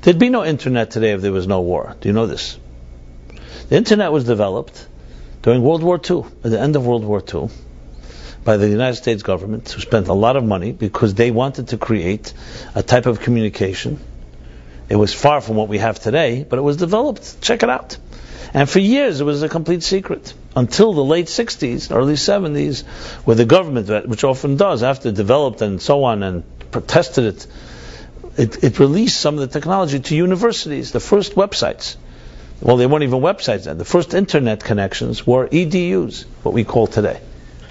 There'd be no internet today if there was no war. Do you know this? The internet was developed during World War II, at the end of World War II, by the United States government, who spent a lot of money because they wanted to create a type of communication. It was far from what we have today, but it was developed. Check it out. And for years it was a complete secret, until the late 60s, early 70s, where the government, which often does, after it developed and so on, and protested it released some of the technology to universities. The first websites, well, they weren't even websites then. The first internet connections were EDUs, what we call today.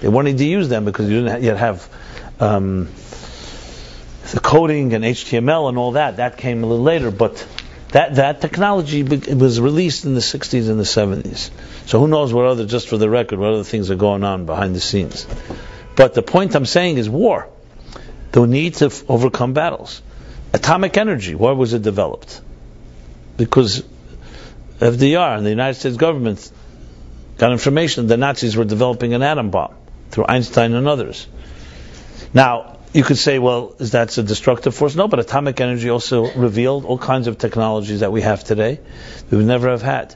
They wanted to use them because you didn't yet have the coding and HTML and all that. That came a little later, but that technology was released in the 60s and the 70s. So who knows what other, just for the record, what other things are going on behind the scenes. But the point I'm saying is war. The need to overcome battles. Atomic energy, why was it developed? Because FDR and the United States government got information the Nazis were developing an atom bomb through Einstein and others. Now, you could say, well, is that a destructive force? No, but atomic energy also revealed all kinds of technologies that we have today that we would never have had.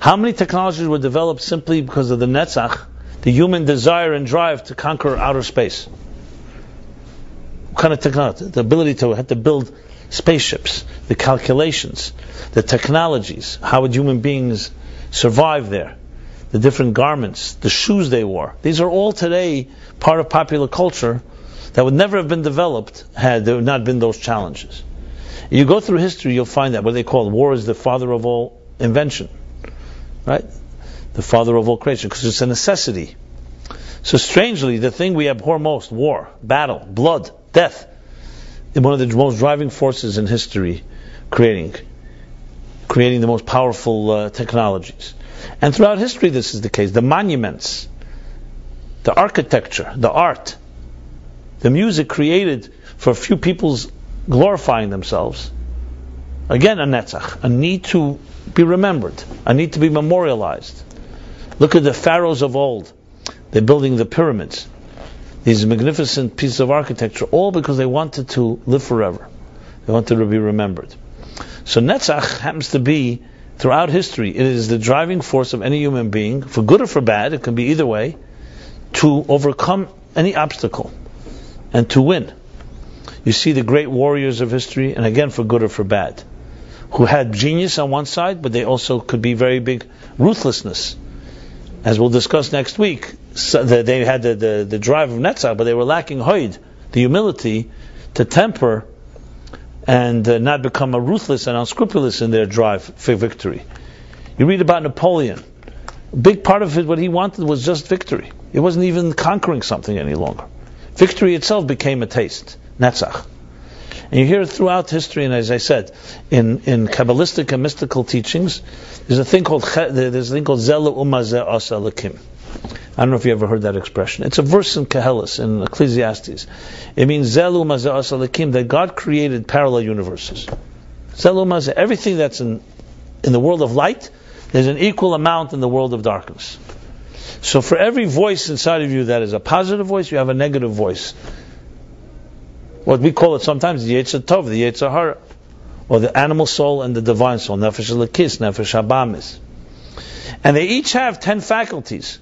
How many technologies were developed simply because of the Netzach, the human desire and drive to conquer outer space? What kind of technology? The ability to have to build spaceships, the calculations, the technologies, how would human beings survive there, the different garments, the shoes they wore. These are all today part of popular culture that would never have been developed had there not been those challenges. You go through history, you'll find that what they call war is the father of all invention, right? The father of all creation, because it's a necessity. So strangely, the thing we abhor most, war, battle, blood, death, one of the most driving forces in history, creating the most powerful technologies. And throughout history this is the case. The monuments, the architecture, the art, the music created for a few people's glorifying themselves. Again, a netzach, a need to be remembered, a need to be memorialized. Look at the pharaohs of old. They're building the pyramids, these magnificent pieces of architecture, all because they wanted to live forever. They wanted to be remembered. So netzach happens to be, throughout history, it is the driving force of any human being, for good or for bad, it can be either way, to overcome any obstacle and to win. You see the great warriors of history, and again for good or for bad, who had genius on one side, but they also could be very big ruthlessness. As we'll discuss next week, so they had the drive of netzach, but they were lacking hoid, the humility to temper and not become a ruthless and unscrupulous in their drive for victory. You read about Napoleon. A big part of it, what he wanted was just victory. It wasn't even conquering something any longer. Victory itself became a taste, netzach. And you hear it throughout history, and as I said, in Kabbalistic and mystical teachings, there's a thing called Zela Umazeh Asa Lakim. I don't know if you ever heard that expression. It's a verse in Koheles, in Ecclesiastes. It means Zelu Mazeh Asa Lakim, that God created parallel universes. Zelu Mazeh, everything that's in the world of light, there's an equal amount in the world of darkness. So for every voice inside of you that is a positive voice, you have a negative voice. What we call it sometimes the Yetzer Tov, the Yetzer Hara, or the animal soul and the divine soul, Nefesh Elokis, Nefesh Habamis. And they each have 10 faculties.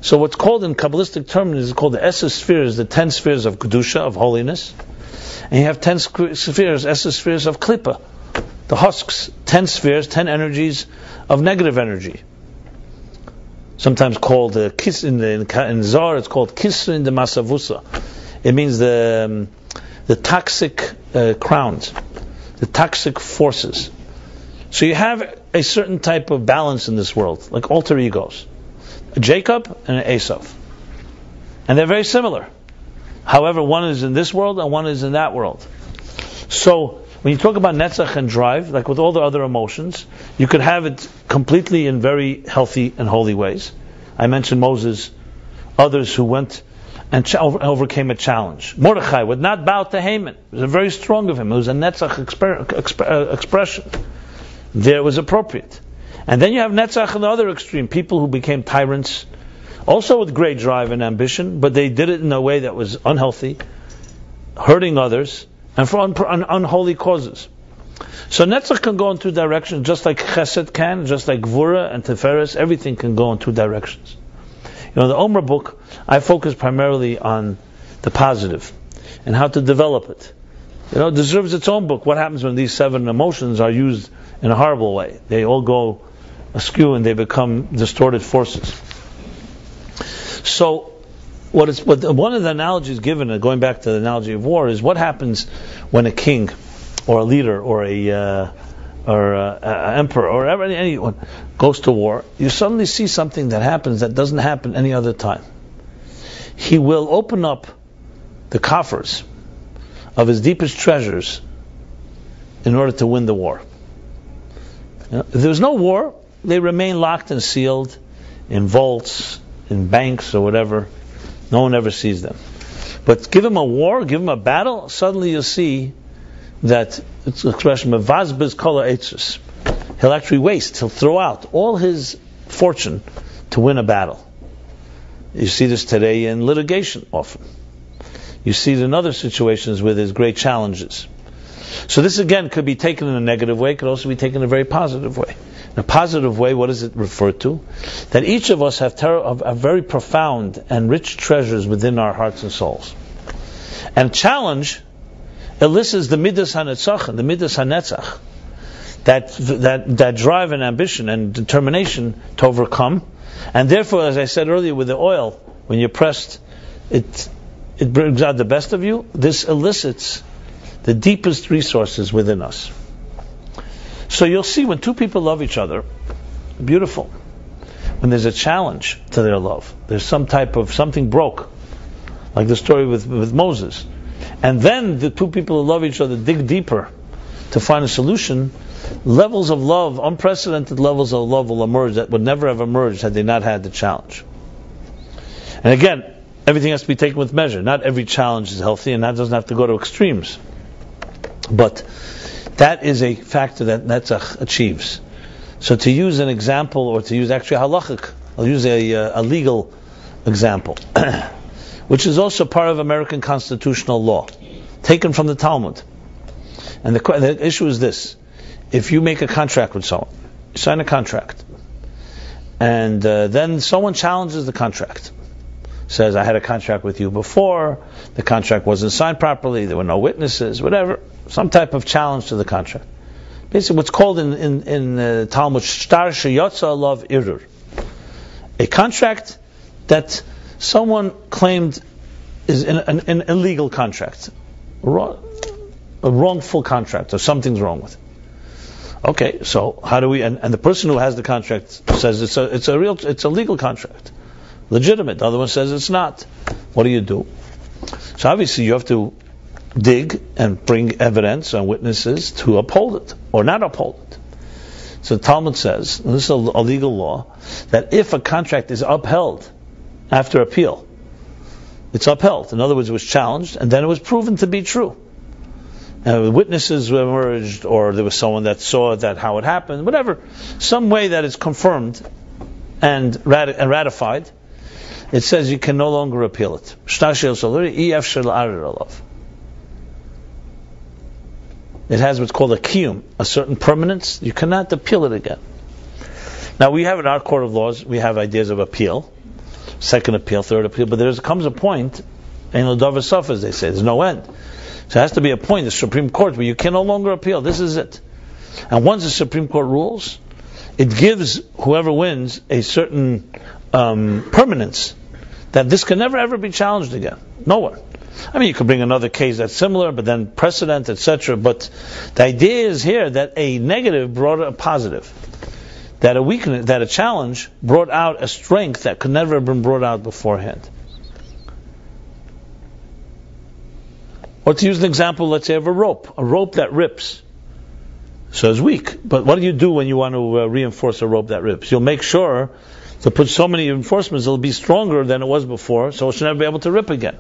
So what's called in Kabbalistic terms is called the Esser spheres, the 10 spheres of Kedusha, of holiness. And you have 10 spheres, Esser spheres of Klippa, the husks, 10 spheres, 10 energies of negative energy. Sometimes called Kis in Zohar, it's called Kisrin de Masavusa. It means the toxic crowns, the toxic forces. So you have a certain type of balance in this world, like alter egos. A Jacob and an Esav. And they're very similar. However, one is in this world and one is in that world. So, when you talk about netzach and drive, like with all the other emotions, you could have it completely in very healthy and holy ways. I mentioned Moses, others who went and overcame a challenge. Mordechai would not bow to Haman. It was very strong of him. It was a netzach expression. There it was appropriate. And then you have netzach on the other extreme, people who became tyrants, also with great drive and ambition, but they did it in a way that was unhealthy, hurting others, and for unholy causes. So netzach can go in two directions, just like chesed can, just like gvura and teferes, everything can go in two directions. In the Omer book, I focus primarily on the positive and how to develop it. It deserves its own book. What happens when these 7 emotions are used in a horrible way? They all go askew and they become distorted forces. So, what one of the analogies given, going back to the analogy of war, is what happens when a king, or a leader, or a emperor, or anyone goes to war. You suddenly see something that happens that doesn't happen any other time. He will open up the coffers of his deepest treasures in order to win the war. If there's no war, they remain locked and sealed in vaults, in banks, or whatever. No one ever sees them. But give him a war, give him a battle, suddenly you'll see that it's an expression of vazbez kol ha'etzos. He'll actually waste, he'll throw out all his fortune to win a battle. You see this today in litigation often. You see it in other situations where there's great challenges. So this again could be taken in a negative way, could also be taken in a very positive way. In a positive way, what does it refer to? That each of us have very profound and rich treasures within our hearts and souls. And challenge elicits the midas hanetzach, the midas hanetzach, that drive and ambition and determination to overcome. And therefore, as I said earlier, with the oil, when you're pressed, it brings out the best of you. This elicits the deepest resources within us. So you'll see when two people love each other, beautiful. When there's a challenge to their love, there's some type of something broke, like the story with Moses. and then the two people who love each other dig deeper to find a solution, levels of love, unprecedented levels of love will emerge that would never have emerged had they not had the challenge. And again, everything has to be taken with measure. Not every challenge is healthy, and that doesn't have to go to extremes. But that is a factor that Netzach achieves. So to use an example, or to use actually halachic, I'll use a legal example, which is also part of American constitutional law, taken from the Talmud. And the issue is this: if you make a contract with someone, you sign a contract, and then someone challenges the contract, says, I had a contract with you before, the contract wasn't signed properly, there were no witnesses, whatever, some type of challenge to the contract. Basically what's called in Talmud, shtar sheyotza alav irur. A contract that someone claimed is an illegal contract, a wrongful contract, or something's wrong with it. Okay, so how do we? And the person who has the contract says it's a legal contract, legitimate. The other one says it's not. What do? So obviously you have to dig and bring evidence and witnesses to uphold it or not uphold it. So the Talmud says, and this is a legal law, that if a contract is upheld after appeal, it's upheld. In other words, it was challenged and then it was proven to be true. Witnesses were emerged, or there was someone that saw that how it happened, whatever, some way that it's confirmed and ratified. It says you can no longer appeal it. It has what's called a kiyum, a certain permanence. You cannot appeal it again. Now we have in our court of laws, we have ideas of appeal, second appeal, third appeal, but there comes a point, in the davar sof, as they say, there's no end. So there has to be a point, the Supreme Court, where you can no longer appeal. This is it. And once the Supreme Court rules, it gives whoever wins a certain permanence, that this can never ever be challenged again. Nowhere. I mean, you could bring another case that's similar, but then precedent, etc. But the idea is here that a negative brought a positive, that a weakness, that a challenge brought out a strength that could never have been brought out beforehand. Or to use an example, let's say of a rope that rips. So it's weak. But what do you do when you want to reinforce a rope that rips? You'll make sure to put so many reinforcements it'll be stronger than it was before, so it should never be able to rip again.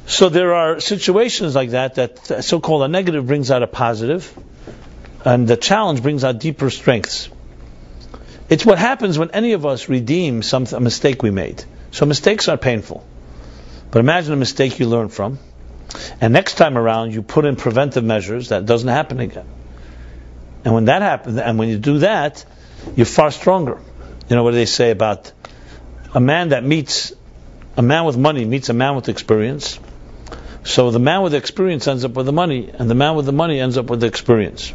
So there are situations like that so-called a negative brings out a positive, and the challenge brings out deeper strengths. It's what happens when any of us redeem a mistake we made. So mistakes are painful. But imagine a mistake you learn from, and next time around you put in preventive measures that doesn't happen again. And when that happens, and when you do that, you're far stronger. You know what do they say about a man with money meets a man with experience. So the man with experience ends up with the money, and the man with the money ends up with the experience.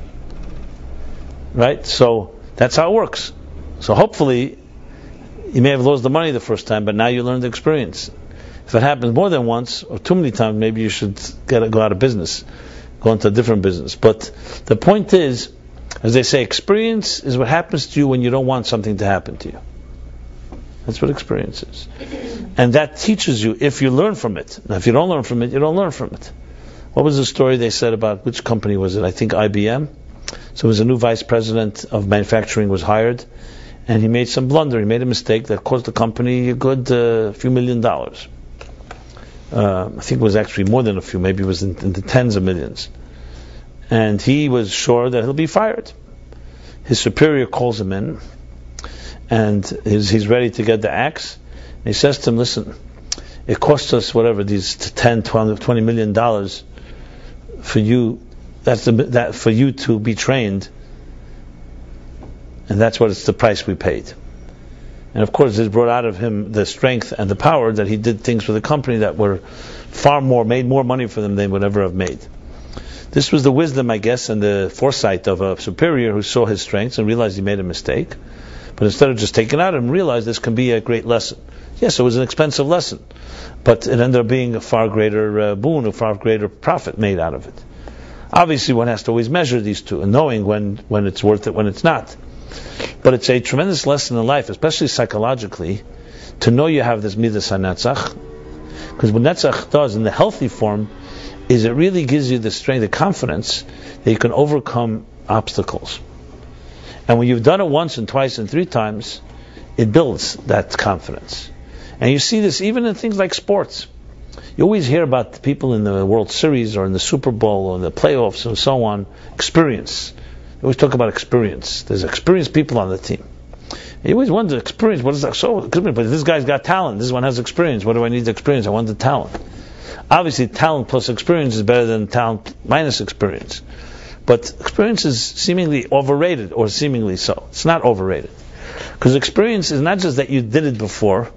Right? So that's how it works. So hopefully, you may have lost the money the first time, but now you learned the experience. If it happens more than once, or too many times, maybe you should go out of business, go into a different business. But the point is, as they say, experience is what happens to you when you don't want something to happen to you. That's what experience is. And that teaches you if you learn from it. Now if you don't learn from it, you don't learn from it. What was the story they said about, which company was it? I think IBM. So it was a new vice president of manufacturing was hired, and he made some blunder. He made a mistake that cost the company a good few $1 million. I think it was actually more than a few, maybe it was in the tens of millions. And he was sure that he'll be fired. His superior calls him in, and he's ready to get the axe. And he says to him, listen, it costs us whatever, these $10, $20 million for you, that for you to be trained, and that's what it's the price we paid. And of course, it brought out of him the strength and the power that he did things for the company that were far more, made more money for them than they would ever have made. This was the wisdom, I guess, and the foresight of a superior who saw his strengths and realized he made a mistake. But instead of just taking it out and realized this can be a great lesson. Yes, it was an expensive lesson, but it ended up being a far greater boon, a far greater profit made out of it. Obviously, one has to always measure these two, and knowing when it's worth it, when it's not. But it's a tremendous lesson in life, especially psychologically, to know you have this midas hanetzach. Because what Netzach does in the healthy form is it really gives you the strength, the confidence that you can overcome obstacles. And when you've done it once and twice and three times, it builds that confidence. And you see this even in things like sports. You always hear about the people in the World Series or in the Super Bowl or the playoffs and so on, experience. You always talk about experience. There's experienced people on the team. You always wonder, experience, what is that? So, but this guy's got talent. This one has experience. What do I need the experience? I want the talent. Obviously, talent plus experience is better than talent minus experience. But experience is seemingly overrated, or seemingly so. It's not overrated. Because experience is not just that you did it before.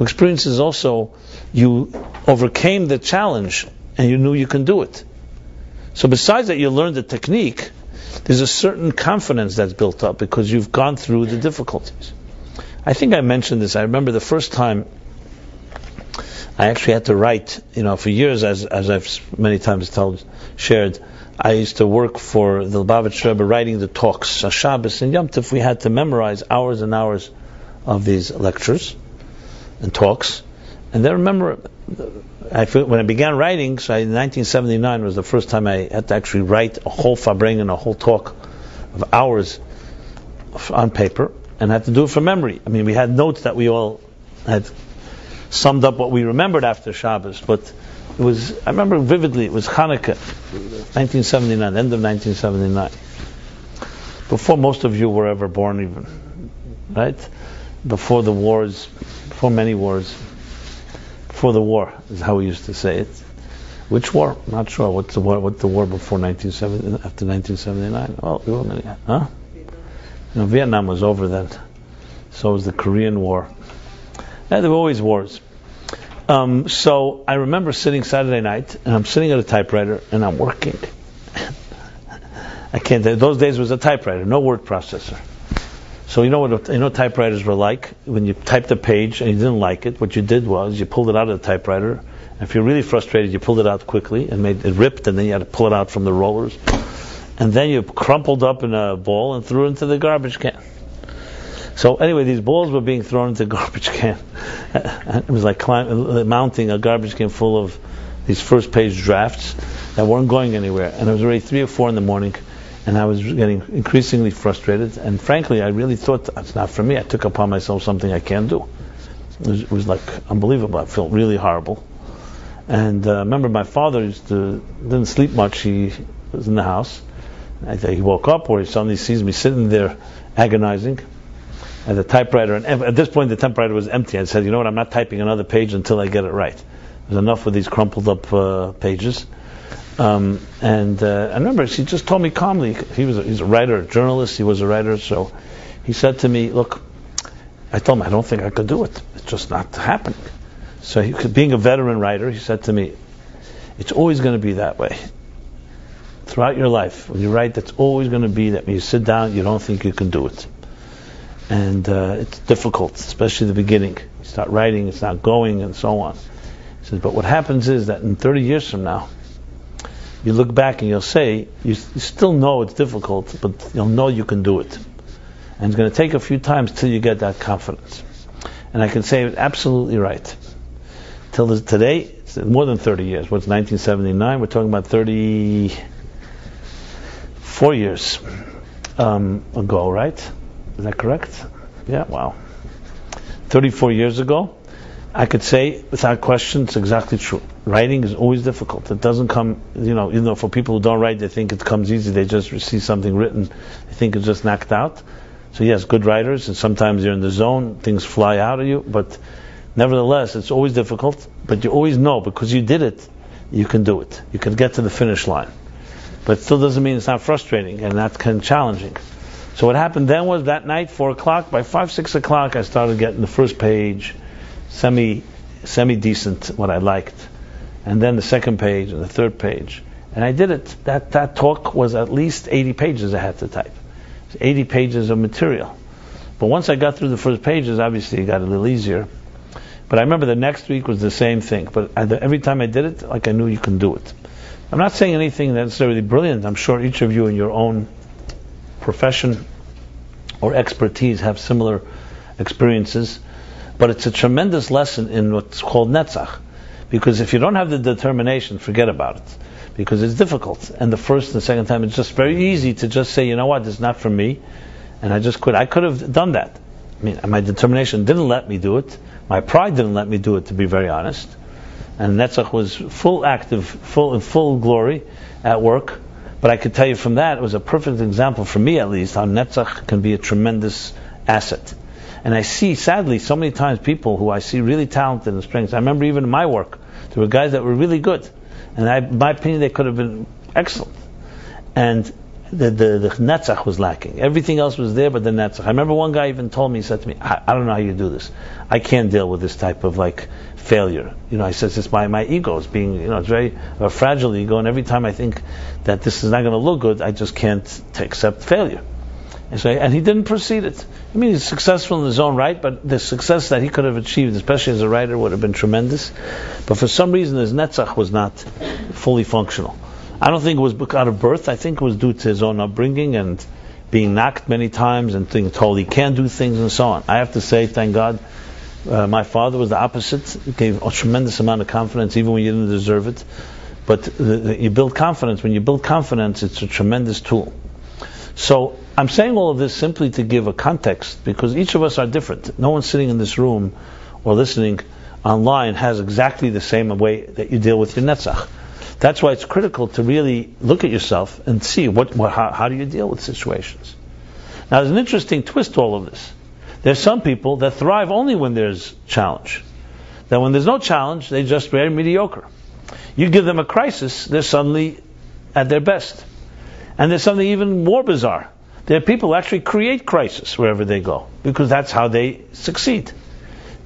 Experience is also you overcame the challenge and you knew you can do it. So besides that you learned the technique, there's a certain confidence that's built up because you've gone through the difficulties. I think I mentioned this. I remember the first time I actually had to write, for years, as I've many times shared, I used to work for the Lubavitch Rebbe writing the talks. Shabbos and Yom Tov, we had to memorize hours and hours of these lectures and talks. And then remember, when I began writing, so in 1979 was the first time I had to actually write a whole fabring and a whole talk of hours on paper, and I had to do it from memory. I mean, we had notes that we all had summed up what we remembered after Shabbos, but I remember vividly, it was Hanukkah, 1979, end of 1979. Before most of you were ever born even, right? Before the wars, before many wars. Before the war, is how we used to say it. Which war? Not sure. What's the war before 1970, after 1979? Oh, we were many, huh? Vietnam was over then. So was the Korean War. Yeah, there were always wars. So I remember sitting Saturday night, and I'm sitting at a typewriter, and I'm working. I can't. Those days was a typewriter, no word processor. So you know what typewriters were like? When you typed a page and you didn't like it, what you did was you pulled it out of the typewriter. And if you're really frustrated, you pulled it out quickly and it ripped, and then you had to pull it out from the rollers. And then you crumpled up in a ball and threw it into the garbage can. So anyway, these balls were being thrown into the garbage can. It was like mounting a garbage can full of these first page drafts that weren't going anywhere. And it was already 3 or 4 in the morning. And I was getting increasingly frustrated, and frankly, I really thought that's not for me. I took upon myself something I can't do. It was like unbelievable. I felt really horrible. And I remember my father didn't sleep much. He was in the house. He woke up, or he suddenly sees me sitting there agonizing at the typewriter. And at this point, the typewriter was empty. I said, you know what? I'm not typing another page until I get it right. There's enough of these crumpled up pages. And I remember she just told me calmly, he's a writer, a journalist, he was a writer, so he said to me, look, I told him I don't think I could do it. It's just not happening. So being a veteran writer, he said to me, it's always going to be that way. Throughout your life, when you write, it's always going to be that when you sit down, you don't think you can do it. And it's difficult, especially the beginning. You start writing, it's not going, and so on. He says, but what happens is that in 30 years from now, you look back and you'll say, you still know it's difficult, but you'll know you can do it. And it's going to take a few times till you get that confidence. And I can say it absolutely right. Till today, it's more than 30 years. What's 1979? We're talking about 34 years ago, right? Is that correct? Yeah, wow. 34 years ago, I could say, without question, it's exactly true. Writing is always difficult. It doesn't come, even though for people who don't write, they think it comes easy. They just see something written, they think it's just knocked out. So yes, good writers, and sometimes you're in the zone, things fly out of you, but nevertheless, it's always difficult. But you always know, because you did it, you can do it. You can get to the finish line. But it still doesn't mean it's not frustrating and not kind of challenging. So what happened then was that night, 4 o'clock, by 5, 6 o'clock, I started getting the first page, semi-decent, what I liked. And then the second page and the third page. And I did it. That talk was at least 80 pages I had to type. 80 pages of material. But once I got through the first pages, obviously it got a little easier. But I remember the next week was the same thing. But every time I did it, like I knew you can do it. I'm not saying anything necessarily brilliant. I'm sure each of you in your own profession or expertise have similar experiences. But it's a tremendous lesson in what's called netzach. Because if you don't have the determination, forget about it. Because it's difficult. And the first and the second time, it's just very easy to just say, you know what, this is not for me, and I just quit. I could have done that. I mean, my determination didn't let me do it. My pride didn't let me do it, to be very honest. And Netzach was in full glory at work. But I could tell you from that, it was a perfect example, for me at least, how Netzach can be a tremendous asset. And I see, sadly, so many times people who I see really talented and strengths. I remember even in my work, there were guys that were really good. And in my opinion, they could have been excellent. And the Netzach was lacking. Everything else was there, but the Netzach. I remember one guy even told me, he said to me, I don't know how you do this. I can't deal with this type of failure. I said, it's my ego is being, it's very a fragile ego, and every time I think that this is not going to look good, I just can't accept failure. And he didn't proceed it. I mean, he's successful in his own right, but the success that he could have achieved, especially as a writer, would have been tremendous. But for some reason, his Netzach was not fully functional. I don't think it was out of birth. I think it was due to his own upbringing and being knocked many times and being told he can't do things and so on. I have to say, thank God, my father was the opposite. He gave a tremendous amount of confidence, even when you didn't deserve it. But you build confidence. When you build confidence, it's a tremendous tool. So I'm saying all of this simply to give a context, because each of us are different. No one sitting in this room or listening online has exactly the same way that you deal with your Netzach. That's why it's critical to really look at yourself and see how do you deal with situations. Now, there's an interesting twist to all of this. There's some people that thrive only when there's challenge. That when there's no challenge, they're just very mediocre. You give them a crisis, they're suddenly at their best. And there's something even more bizarre. There are people who actually create crisis wherever they go, because that's how they succeed.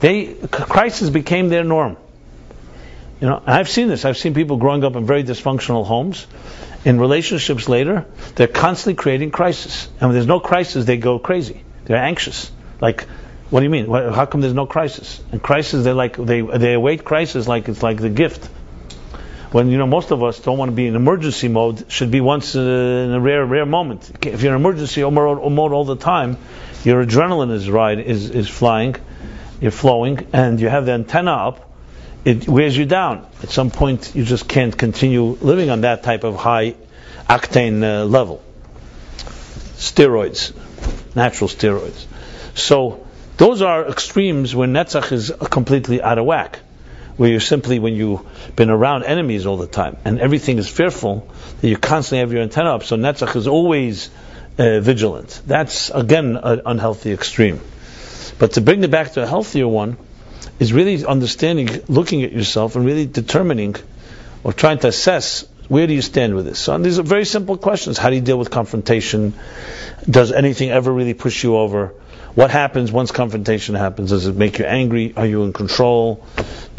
Crisis became their norm. I've seen this. I've seen people growing up in very dysfunctional homes. In relationships later, they're constantly creating crisis. And when there's no crisis, they go crazy. They're anxious. Like, what do you mean? How come there's no crisis? And crisis, they await crisis like it's like the gift. When most of us don't want to be in emergency mode, should be once in a rare moment. If you're in emergency mode all the time, your adrenaline is flying, you're flowing, and you have the antenna up. It wears you down. At some point, you just can't continue living on that type of high octane level. Steroids, natural steroids. So those are extremes when Netzach is completely out of whack. Where you're simply, when you've been around enemies all the time and everything is fearful, that you constantly have your antenna up, so Netzach is always vigilant. That's, again, an unhealthy extreme. But to bring it back to a healthier one is really understanding, looking at yourself and really determining or trying to assess, where do you stand with this? So these are very simple questions. How do you deal with confrontation? Does anything ever really push you over? What happens once confrontation happens? Does it make you angry? Are you in control?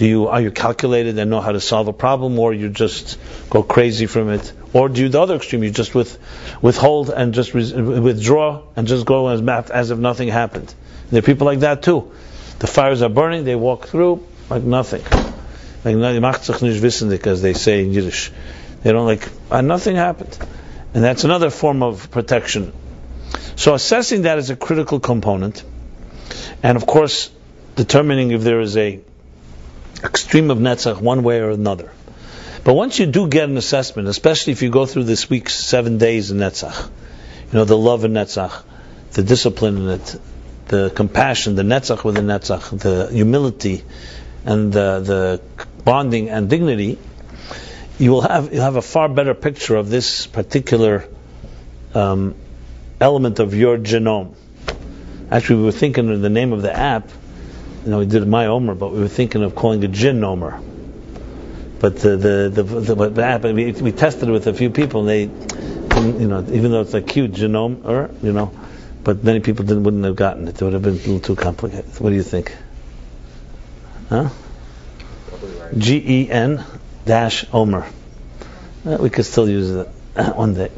Are you calculated and know how to solve a problem, or you just go crazy from it? Or do you the other extreme? You just withhold and just withdraw and just go as if nothing happened. There are people like that too. The fires are burning, they walk through like nothing. Like macht sich nicht wissendig, as they say in Yiddish. They don't nothing happened. And that's another form of protection. So assessing that is a critical component, and of course determining if there is a extreme of Netzach one way or another. But once you do get an assessment, especially if you go through this week's 7 days in Netzach, the love in Netzach, the discipline in it, the compassion, the Netzach with the Netzach, the humility, and the bonding and dignity, you'll have a far better picture of this particular element of your genome. Actually, we were thinking of the name of the app. We did My Omer, but we were thinking of calling it Jin Omer. But the app, we tested it with a few people, and they, even though it's a cute genome, but many people wouldn't have gotten it. It would have been a little too complicated. What do you think? Huh? GEN-Omer. We could still use it one day.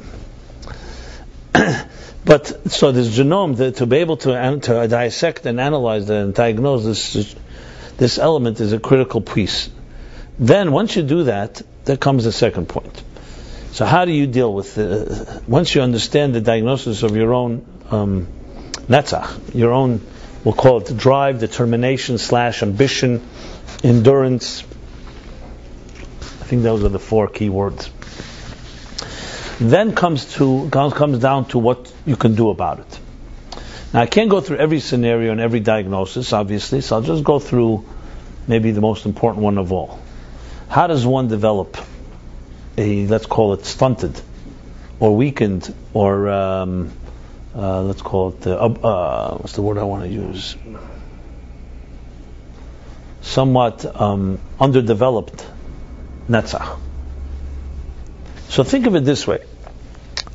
But so this genome, to be able to dissect and analyze and diagnose this element is a critical piece. Then once you do that, there comes the second point. So how do you deal with once you understand the diagnosis of your own netzach, your own, we'll call it drive, determination / ambition, endurance, I think those are the 4 key words. Then comes down to what you can do about it. Now, I can't go through every scenario and every diagnosis, obviously, so I'll just go through maybe the most important one of all. How does one develop a, let's call it stunted, or weakened, or let's call it, what's the word I want to use? Somewhat underdeveloped netzach. So think of it this way.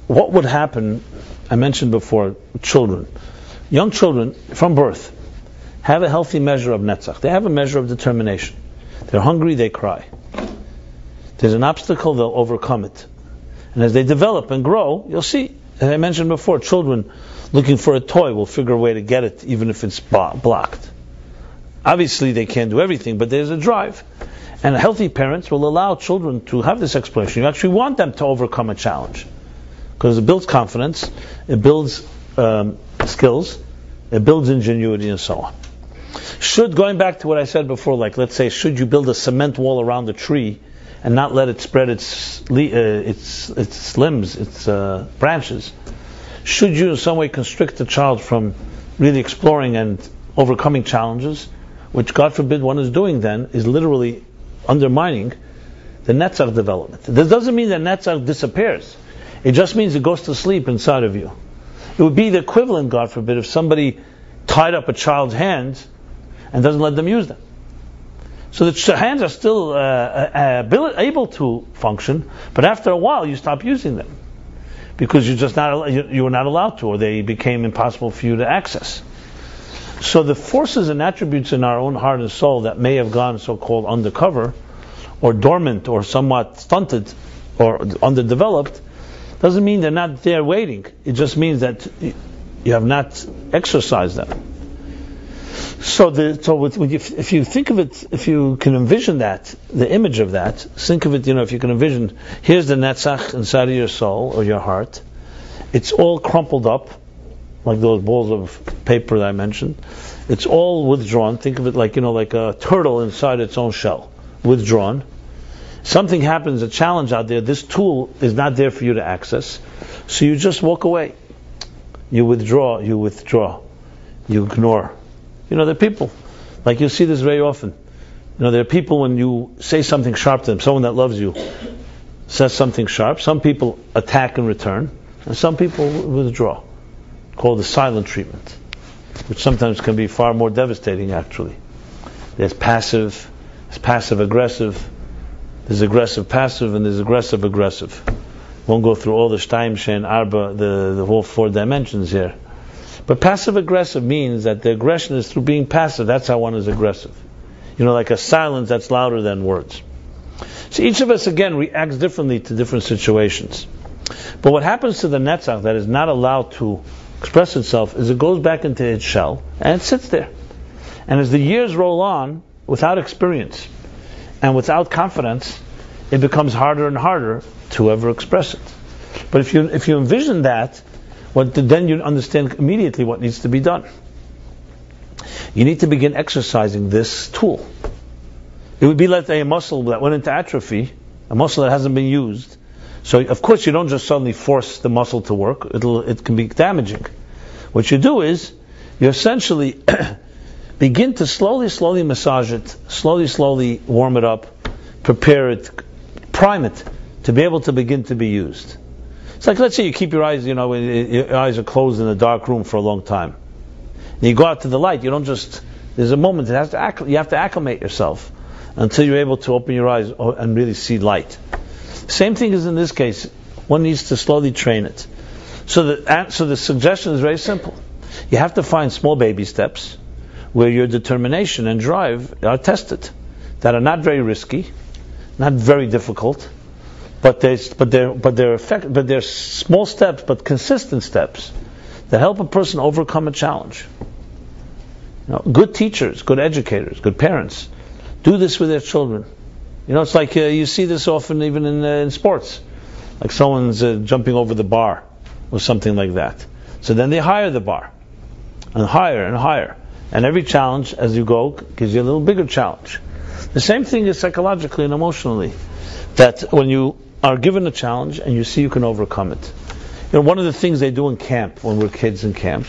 What would happen, I mentioned before, children. Young children, from birth, have a healthy measure of netzach. They have a measure of determination. They're hungry, they cry. There's an obstacle, they'll overcome it. And as they develop and grow, you'll see, as I mentioned before, children looking for a toy will figure a way to get it, even if it's blocked. Obviously, they can't do everything, but there's a drive. And healthy parents will allow children to have this exploration. You actually want them to overcome a challenge. Because it builds confidence, it builds skills, it builds ingenuity, and so on. Going back to what I said before, like let's say, should you build a cement wall around the tree and not let it spread its limbs, its branches? Should you in some way constrict the child from really exploring and overcoming challenges, which God forbid one is doing then, is literally undermining the netzach development. This doesn't mean that netzach disappears. It just means it goes to sleep inside of you. It would be the equivalent, God forbid, if somebody tied up a child's hands and doesn't let them use them. So the hands are still able to function, but after a while you stop using them because you were not allowed to, or they became impossible for you to access. So the forces and attributes in our own heart and soul that may have gone so-called undercover, or dormant, or somewhat stunted, or underdeveloped, doesn't mean they're not there waiting. It just means that you have not exercised them. If you think of it, if you can envision that, the image of that, think of it, if you can envision, here's the netzach inside of your soul, or your heart. It's all crumpled up, like those balls of paper that I mentioned. It's all withdrawn. Think of it like a turtle inside its own shell, withdrawn. Something happens, a challenge out there, this tool is not there for you to access, so you just walk away. You withdraw, you ignore. There are people, like you see this very often. There are people, when you say something sharp to them, someone that loves you says something sharp, some people attack in return, and some people withdraw. Called the silent treatment, which sometimes can be far more devastating actually. There's passive, there's passive-aggressive, there's aggressive-passive, and there's aggressive-aggressive. Won't go through all the Shtayim, Shein, Arba, the whole 4 dimensions here. But passive-aggressive means that the aggression is through being passive. That's how one is aggressive. Like a silence that's louder than words. So each of us, again, reacts differently to different situations. But what happens to the netzach that is not allowed to express itself is it goes back into its shell and it sits there. And as the years roll on, without experience and without confidence, it becomes harder and harder to ever express it. But if you envision that, then you understand immediately what needs to be done. You need to begin exercising this tool. It would be like a muscle that went into atrophy, a muscle that hasn't been used. So, of course, you don't just suddenly force the muscle to work. It can be damaging. What you do is, you essentially begin to slowly massage it, slowly warm it up, prepare it, prime it, to be able to begin to be used. It's like, let's say you keep your eyes, your eyes are closed in a dark room for a long time. And you go out to the light, there's a moment, you have to acclimate yourself until you're able to open your eyes and really see light. Same thing as in this case. One needs to slowly train it. So the suggestion is very simple. You have to find small baby steps where your determination and drive are tested, that are not very risky, not very difficult, but they're small steps, but consistent steps that help a person overcome a challenge. Good teachers, good educators, good parents do this with their children. It's like you see this often even in sports. Like someone's jumping over the bar or something like that. So then they hire the bar. And higher and higher. And every challenge as you go gives you a little bigger challenge. The same thing is psychologically and emotionally. that when you are given a challenge and you see you can overcome it. One of the things they do in camp, when we're kids in camp,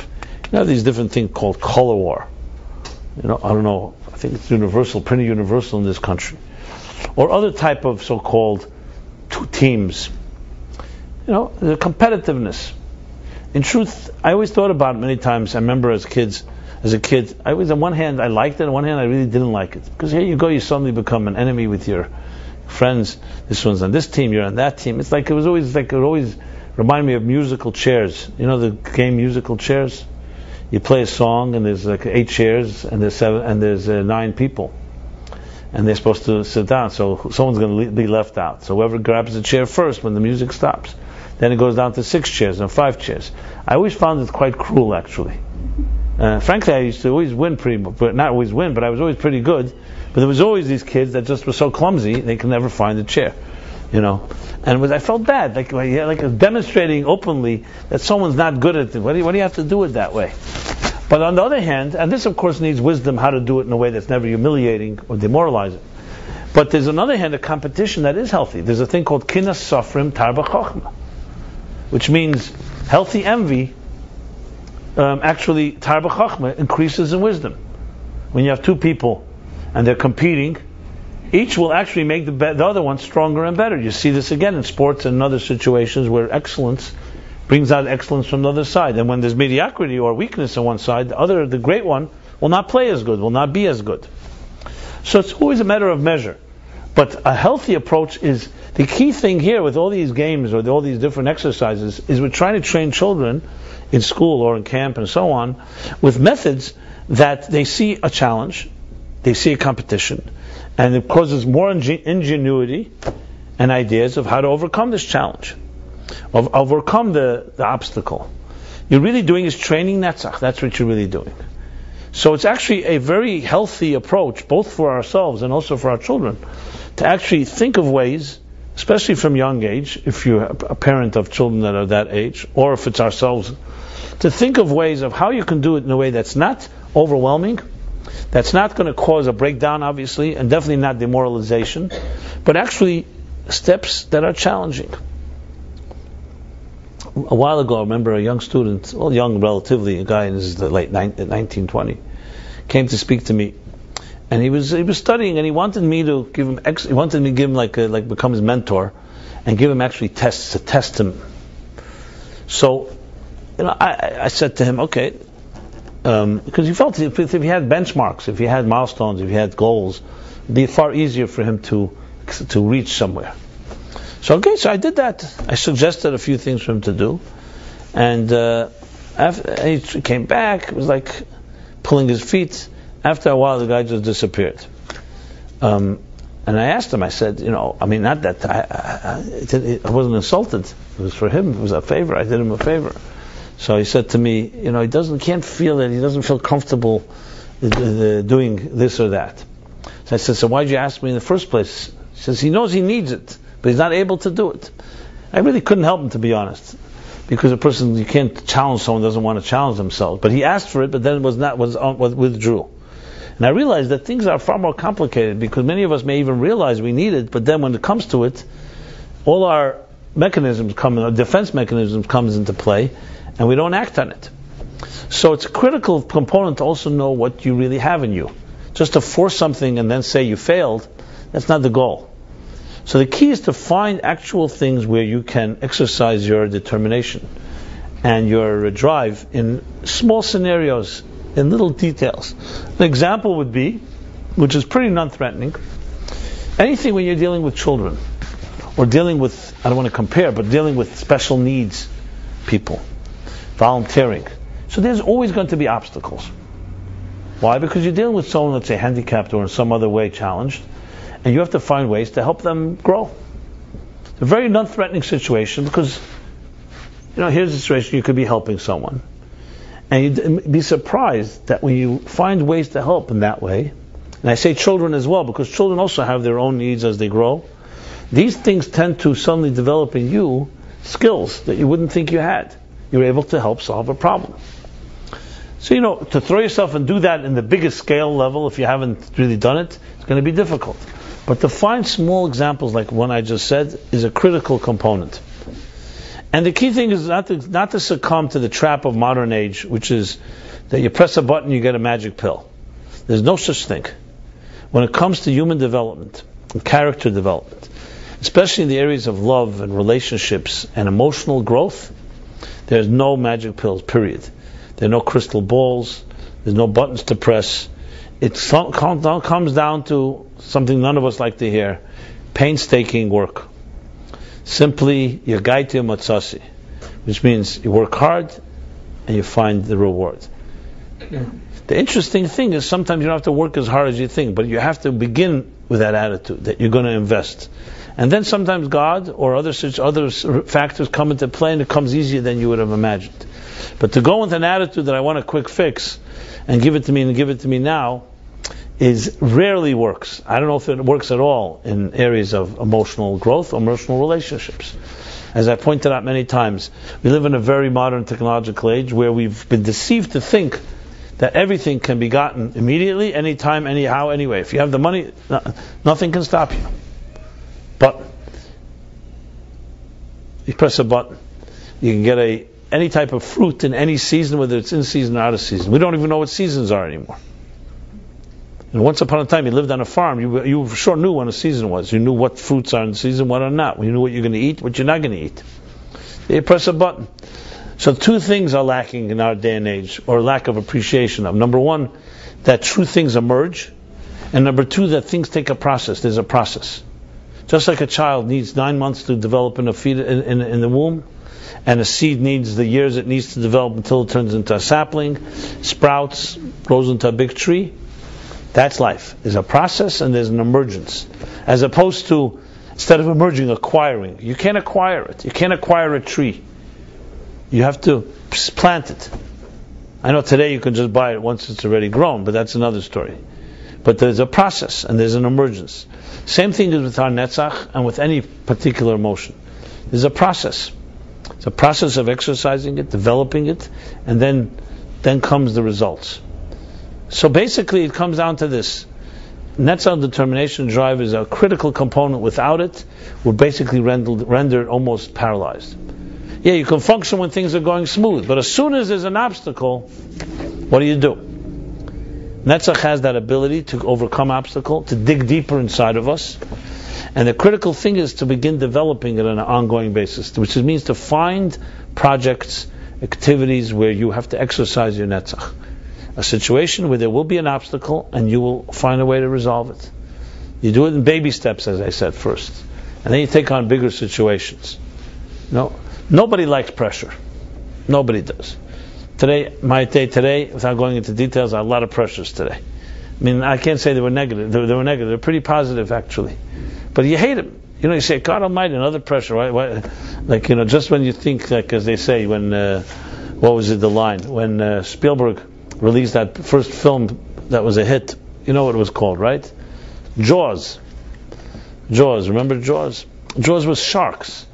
these different things called color war. I don't know, I think it's universal, pretty universal in this country. Or other type of so-called teams. The competitiveness. In truth, I always thought about it many times. I remember as a kid, I was on one hand I liked it, on one hand I really didn't like it. Because here you go, you suddenly become an enemy with your friends. This one's on this team, you're on that team. It always reminded me of musical chairs. The game musical chairs? You play a song and there's 8 chairs and there's 9 people. And they're supposed to sit down, so someone's going to be left out. So whoever grabs the chair first when the music stops. Then it goes down to 6 chairs and 5 chairs. I always found it quite cruel, actually. Frankly, I used to always win not always win, but I was always pretty good. But there was always these kids that just were so clumsy, they could never find a chair. And I felt bad, like demonstrating openly that someone's not good at it. What do you have to do it that way? But on the other hand, and this of course needs wisdom how to do it in a way that's never humiliating or demoralizing. But there's another hand, a competition that is healthy. There's a thing called kinas sofrim tarba chochma, which means healthy envy. Actually, tarba chochma increases in wisdom. When you have 2 people and they're competing, each will actually make the other one stronger and better. You see this again in sports and in other situations where excellence brings out excellence from the other side. And when there's mediocrity or weakness on one side, the great one, will not play as good, will not be as good. So it's always a matter of measure. But a healthy approach is, the key thing here with all these games or all these different exercises, is we're trying to train children in school or in camp and so on, with methods that they see a challenge, they see a competition, and it causes more ingenuity and ideas of how to overcome this challenge, of overcome the obstacle. You're really doing is training netzach. That's what you're really doing. So it's actually a very healthy approach, both for ourselves and also for our children, to actually think of ways, especially from young age, if you're a parent of children that are that age, or if it's ourselves, to think of ways of how you can do it in a way that's not overwhelming, that's not going to cause a breakdown, obviously, and definitely not demoralization, but actually steps that are challenging. A while ago, I remember a young student, young relatively, a guy in his late 1920, came to speak to me, and he was studying, and he wanted me to give him become his mentor, and give him actually tests to test him. So, I said to him, okay, because he felt if he had benchmarks, if he had milestones, if he had goals, it'd be far easier for him to reach somewhere. So I did that. I suggested a few things for him to do, and after he came back, it was like pulling his feet. After a while, the guy just disappeared. And I asked him. I said, not that I wasn't insulted. It was for him. It was a favor. I did him a favor. So he said to me, he can't feel it. He doesn't feel comfortable doing this or that. So I said, so why'd you ask me in the first place? He says he knows he needs it, but he's not able to do it. I really couldn't help him, to be honest, because you can't challenge someone who doesn't want to challenge themselves. But he asked for it, but then withdrew. And I realized that things are far more complicated, because many of us may even realize we need it, but then when it comes to it, all our defense mechanisms comes into play, and we don't act on it. So it's a critical component to also know what you really have in you. Just to force something and then say you failed, that's not the goal. So the key is to find actual things where you can exercise your determination and your drive in small scenarios, in little details. An example would be, which is pretty non-threatening, anything when you're dealing with children, or dealing with, I don't want to compare, but dealing with special needs people, volunteering. So there's always going to be obstacles. Why? Because you're dealing with someone, let's say, handicapped or in some other way challenged, and you have to find ways to help them grow. It's a very non-threatening situation, because here's a situation, you could be helping someone, and you'd be surprised that when you find ways to help in that way, and I say children as well, because children also have their own needs as they grow, these things tend to suddenly develop in you skills that you wouldn't think you had. You're able to help solve a problem. So, to throw yourself and do that in the biggest scale level, if you haven't really done it, it's going to be difficult. But to find small examples like one I just said is a critical component. And the key thing is not to succumb to the trap of modern age, which is that you press a button, you get a magic pill. There's no such thing. When it comes to human development and character development, especially in the areas of love and relationships and emotional growth, there's no magic pills, period. There are no crystal balls. There's no buttons to press. It comes down to something none of us like to hear: painstaking work. Simply, Acharei Mot-Kedoshim, which means you work hard and you find the reward. The interesting thing is sometimes you don't have to work as hard as you think, but you have to begin with that attitude that you're going to invest. And then sometimes God or other factors come into play and it comes easier than you would have imagined. But to go with an attitude that I want a quick fix and give it to me now rarely works. I don't know if it works at all in areas of emotional growth or emotional relationships. As I pointed out many times, we live in a very modern technological age where we've been deceived to think that everything can be gotten immediately, anytime, anyhow, anyway. If you have the money, nothing can stop you. But you press a button, you can get any type of fruit in any season, whether it's in season or out of season. We don't even know what seasons are anymore. And once upon a time, you lived on a farm. You sure knew when a season was. You knew what fruits are in season, what are not. You knew what you're going to eat, what you're not going to eat. You press a button. So two things are lacking in our day and age, or lack of appreciation of. Number one, that true things emerge. And number two, that things take a process. There's a process. Just like a child needs 9 months to develop in the womb, and a seed needs the years it needs to develop until it turns into a sapling, sprouts, grows into a big tree. That's life. There's a process and there's an emergence. As opposed to, instead of emerging, acquiring. You can't acquire it. You can't acquire a tree. You have to plant it. I know today you can just buy it once it's already grown, but that's another story. But there's a process and there's an emergence. Same thing is with our netzach and with any particular emotion. There's a process. It's a process of exercising it, developing it, and then comes the results. So basically it comes down to this. Netzach determination drive is a critical component. Without it, we're basically rendered almost paralyzed. Yeah, you can function when things are going smooth, but as soon as there's an obstacle, what do? Netzach has that ability to overcome obstacle, to dig deeper inside of us. And the critical thing is to begin developing it on an ongoing basis, which means to find projects, activities where you have to exercise your netzach. A situation where there will be an obstacle and you will find a way to resolve it. You do it in baby steps, as I said first. And then you take on bigger situations. Nobody likes pressure. Nobody does. My day today, without going into details, a lot of pressures today. I mean, I can't say they were negative. They were negative. They're pretty positive, actually. But you hate them. You say, God Almighty, another pressure. Why? Just when you think, like as they say, when, what was it, the line? When Spielberg released that first film that was a hit, you know what it was called, right? Jaws. Remember Jaws? Jaws was sharks.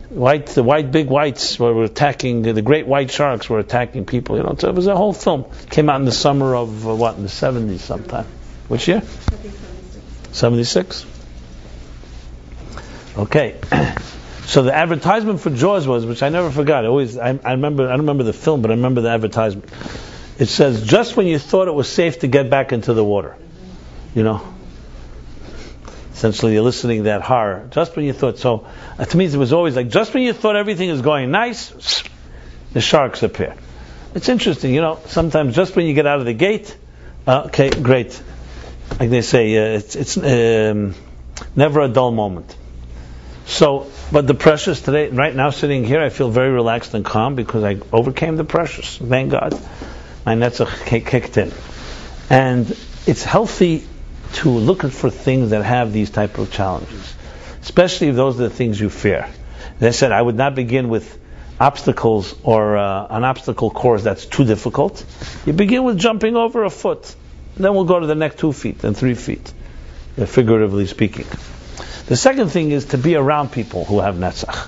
The big whites were attacking, the great white sharks were attacking people, So it was a whole film. Came out in the summer of, in the 70s sometime. Which year? 76? Okay. So the advertisement for Jaws was, which I never forgot, I remember, I don't remember the film, but I remember the advertisement. It says, just when you thought it was safe to get back into the water. Essentially eliciting that horror. Just when you thought, so to me it was always like, just when you thought everything is going nice, the sharks appear. It's interesting, sometimes just when you get out of the gate, okay, great. Like they say, it's never a dull moment. So, but the pressures today, right now sitting here, I feel very relaxed and calm because I overcame the pressures. Thank God. My netzach kicked in. And it's healthy to look for things that have these type of challenges, especially if those are the things you fear. As I said, I would not begin with obstacles or an obstacle course that's too difficult. You begin with jumping over a foot, then we'll go to the next 2 feet and 3 feet, figuratively speaking. The second thing is to be around people who have netzach.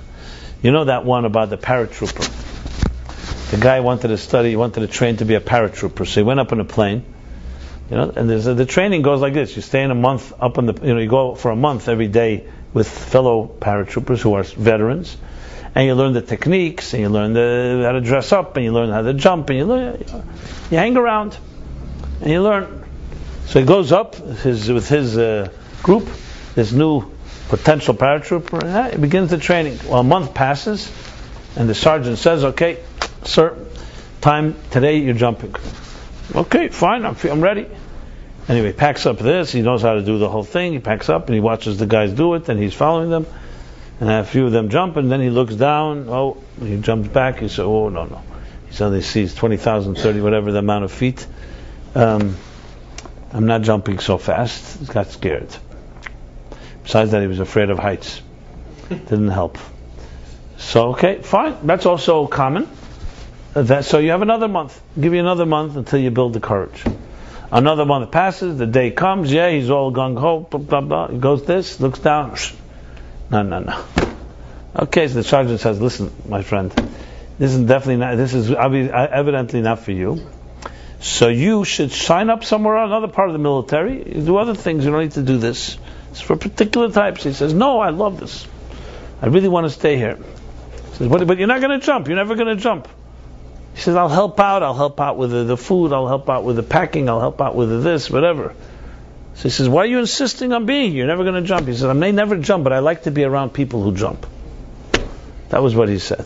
You know that one about the paratrooper. The guy wanted to train to be a paratrooper, so he went up in a plane. And the training goes like this: you stay in a month up in the, you go for a month every day with fellow paratroopers who are veterans, and you learn the techniques, and you learn how to dress up, and you learn how to jump, and you hang around, and you learn. So he goes up with his group, this new potential paratrooper, and he begins the training. Well, a month passes, and the sergeant says, "Okay, sir, time today. You're jumping." Okay, fine, I'm ready. Anyway, he packs up this. He knows how to do the whole thing. He packs up and he watches the guys do it, and he's following them. And a few of them jump, and then he looks down. Oh, he jumps back. He says, "Oh, no." He suddenly sees 20,000, 30, whatever the amount of feet. I'm not jumping so fast. He got scared. Besides that, he was afraid of heights. Didn't help. So, okay, fine. That's also common. So you have another month. Give you another month until you build the courage. Another month passes. The day comes. Yeah, he's all gung ho. Blah blah blah. He goes this, looks down. No. Okay, so the sergeant says, "Listen, my friend, this is evidently not for you. So you should sign up somewhere, another part of the military. You do other things. You don't need to do this. It's for particular types." He says, "No, I love this. I really want to stay here." He says, "But you're not going to jump. You're never going to jump." He says, "I'll help out. I'll help out with the food. I'll help out with the packing. I'll help out with this, whatever." So he says, "Why are you insisting on being here? You're never going to jump." He says, "I may never jump, but I like to be around people who jump." That was what he said.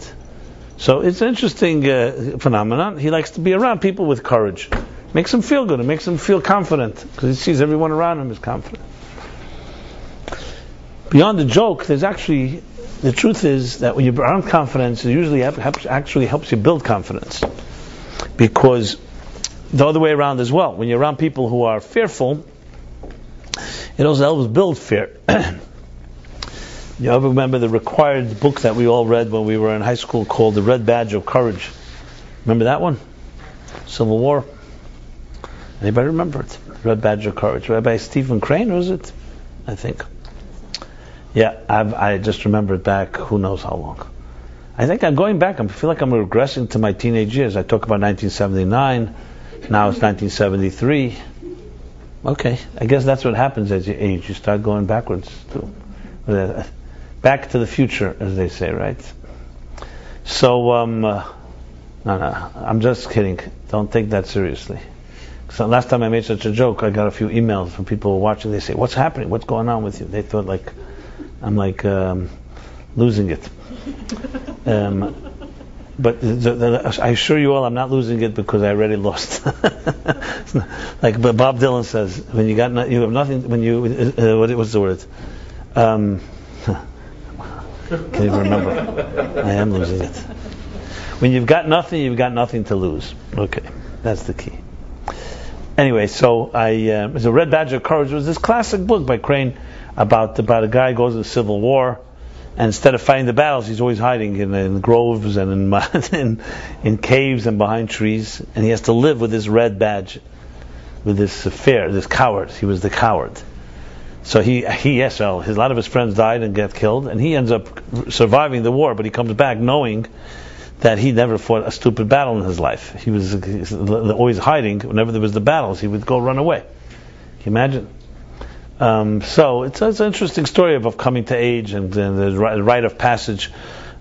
So it's an interesting phenomenon. He likes to be around people with courage. Makes him feel good. It makes him feel confident because he sees everyone around him is confident. Beyond the joke, there's actually, the truth is that when you're around confidence, it usually actually helps you build confidence. Because the other way around as well, when you're around people who are fearful, it also helps build fear. You ever remember the required book that we all read when we were in high school called The Red Badge of Courage? Remember that one? Civil War. Anybody remember it? Red Badge of Courage. Rabbi Stephen Crane, was it? I think. Yeah, I just remember it back, who knows how long. I think I'm going back, I feel like I'm regressing to my teenage years. I talk about 1979, now it's 1973. Okay, I guess that's what happens as you age. You start going backwards. Back to the future, as they say, right? So, no, I'm just kidding. Don't take that seriously. So last time I made such a joke, I got a few emails from people who were watching. They say, "What's happening? What's going on with you?" They thought I'm losing it. But I assure you all, I'm not losing it because I already lost. Like Bob Dylan says, when you have nothing. When you what's the word? Can't even remember. I am losing it. When you've got nothing to lose. Okay, that's the key. Anyway, so The Red Badge of Courage was this classic book by Crane about a guy who goes to the Civil War, and instead of fighting the battles, he's always hiding in groves and in caves and behind trees, and he has to live with this red badge, with this fear, this coward. He was the coward. So a lot of his friends died and got killed, and he ends up surviving the war, but he comes back knowing that he never fought a stupid battle in his life. He was always hiding. Whenever there was the battles, he would go run away. Can you imagine? So it's an interesting story of coming to age and the rite of passage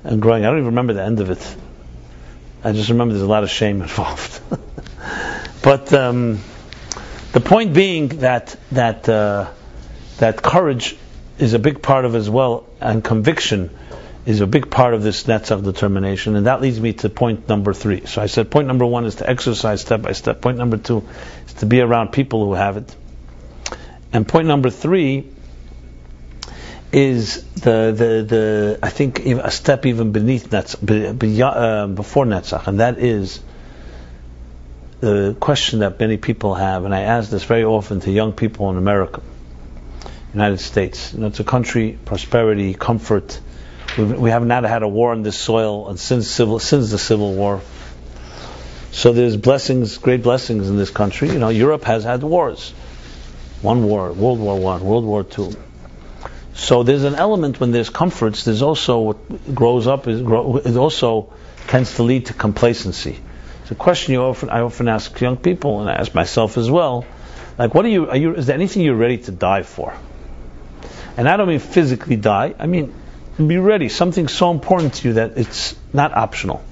and growing. I don't even remember the end of it. I just remember there's a lot of shame involved. But the point being that courage is a big part of as well, and conviction is a big part of this Netzach determination, and that leads me to point number 3. So I said point number 1 is to exercise step by step. Point number 2 is to be around people who have it. And point number 3 is I think a step even beneath Netzach, before Netzach, and that is the question that many people have, and I ask this very often to young people in America, United States. It's a country, prosperity, comfort. We have not had a war on this soil since the Civil War. So there's blessings, great blessings in this country. Europe has had wars. One war, World War I, World War II. So there's an element when there's comforts. There's also what grows up. It also tends to lead to complacency. It's a question I often ask young people, and I ask myself as well. Like, what is there anything you're ready to die for? And I don't mean physically die. I mean, be ready. Something so important to you that it's not optional.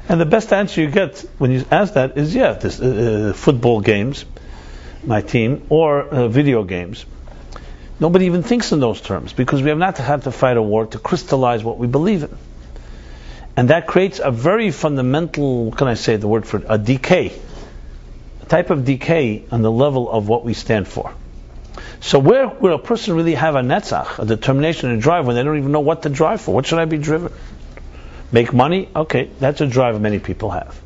And the best answer you get when you ask that is, this football games, my team, or video games. Nobody even thinks in those terms because we have not had to fight a war to crystallize what we believe in. And that creates a very fundamental, what can I say the word for it, a decay. A type of decay on the level of what we stand for. So where will a person really have a netzach, a determination and drive when they don't even know what to drive for? What should I be driven? Make money? Okay, that's a drive many people have.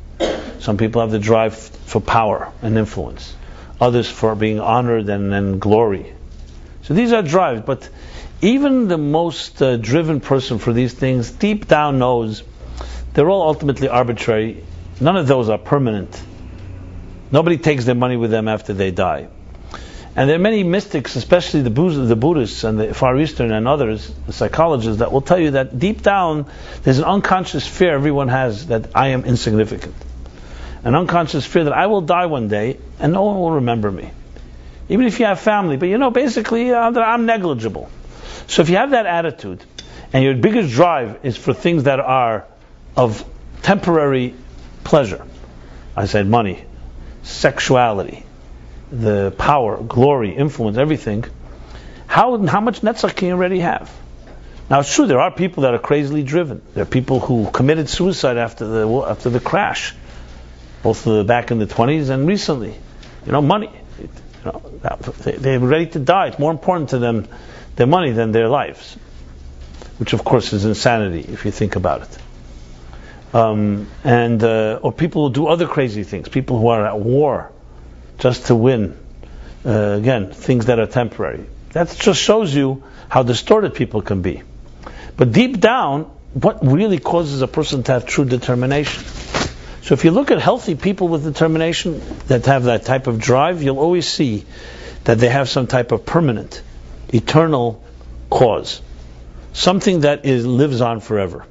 Some people have the drive for power and influence. Others for being honored and glory. So these are drives, but even the most driven person for these things deep down knows they're all ultimately arbitrary. None of those are permanent. Nobody takes their money with them after they die. And there are many mystics, especially the Buddhists and the Far Eastern and others, the psychologists, that will tell you that deep down there's an unconscious fear everyone has that I am insignificant. An unconscious fear that I will die one day and no one will remember me. Even if you have family, but basically I'm negligible. So if you have that attitude and your biggest drive is for things that are of temporary pleasure, I said money, sexuality, the power, glory, influence, everything, how much netzach can you already have? Now it's true, there are people that are crazily driven. There are people who committed suicide after the crash, both back in the 20s and recently. Money. They're ready to die. It's more important to them, their money, than their lives, which of course is insanity if you think about it. Or people who do other crazy things. People who are at war just to win. Again, things that are temporary. That just shows you how distorted people can be. But deep down, what really causes a person to have true determination? So if you look at healthy people with determination that have that type of drive, you'll always see that they have some type of permanent, eternal cause. Something that lives on forever.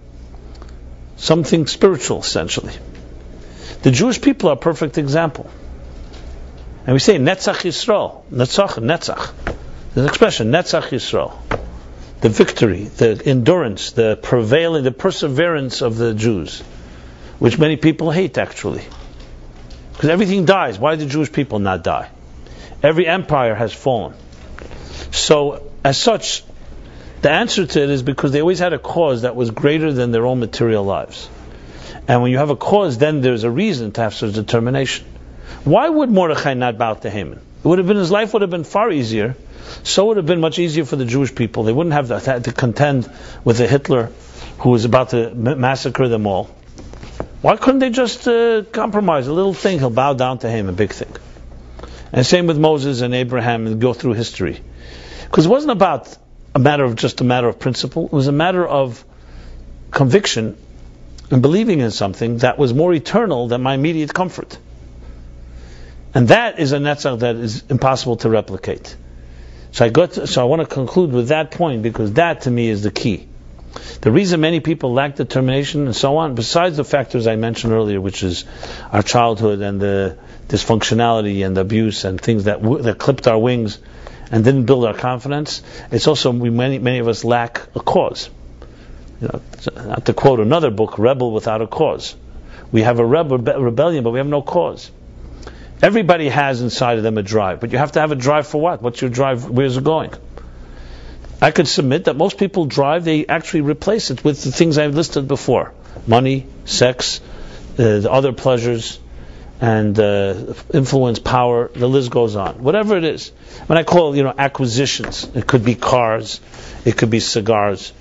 Something spiritual, essentially. The Jewish people are a perfect example. And we say Netzach Yisrael. Netzach. There's an expression, Netzach Yisrael. The victory, the endurance, the prevailing, the perseverance of the Jews. Which many people hate, actually. Because everything dies. Why do the Jewish people not die? Every empire has fallen. So, as such, the answer to it is because they always had a cause that was greater than their own material lives. And when you have a cause, then there's a reason to have such determination. Why would Mordechai not bow to Haman? His life would have been far easier. So would have been much easier for the Jewish people. They wouldn't have had to contend with a Hitler who was about to massacre them all. Why couldn't they just compromise? A little thing, he'll bow down to him, a big thing. And same with Moses and Abraham, and go through history. Because it wasn't about a matter of principle. It was a matter of conviction and believing in something that was more eternal than my immediate comfort. And that is a netzach that is impossible to replicate. So I want to conclude with that point, because that to me is the key. The reason many people lack determination and so on, besides the factors I mentioned earlier, which is our childhood and the dysfunctionality and the abuse and things that clipped our wings and didn't build our confidence, it's also many of us lack a cause. Not to quote another book, Rebel Without a Cause. We have a rebellion, but we have no cause. Everybody has inside of them a drive, but you have to have a drive for what? What's your drive? Where's it going? I could submit that most people drive, they actually replace it with the things I've listed before. Money, sex, the other pleasures, and influence, power, the list goes on. Whatever it is. When I call, acquisitions, it could be cars, it could be cigars,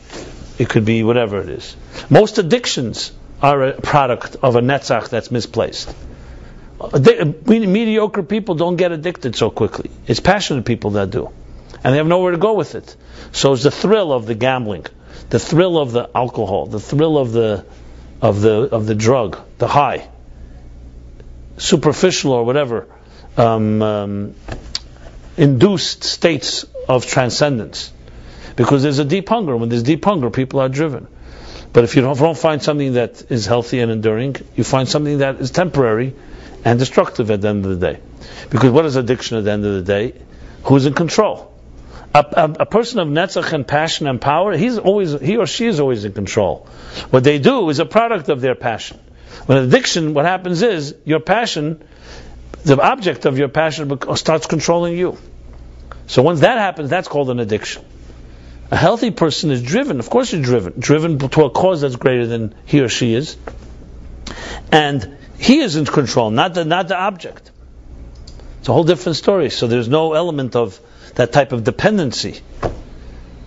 it could be whatever it is. Most addictions are a product of a netzach that's misplaced. Mediocre people don't get addicted so quickly. It's passionate people that do. And they have nowhere to go with it. So it's the thrill of the gambling, the thrill of the alcohol, the thrill of the drug, the high, superficial or whatever, induced states of transcendence. Because there's a deep hunger. When there's deep hunger, people are driven. But if you don't find something that is healthy and enduring, you find something that is temporary and destructive at the end of the day. Because what is addiction at the end of the day? Who's in control? A person of netzach and passion and power, he or she is always in control. What they do is a product of their passion. When addiction, what happens is your passion, the object of your passion starts controlling you. So once that happens, that's called an addiction. A healthy person is driven, of course he's driven to a cause that's greater than he or she is. And he is in control, not the object. It's a whole different story. So there's no element of that type of dependency.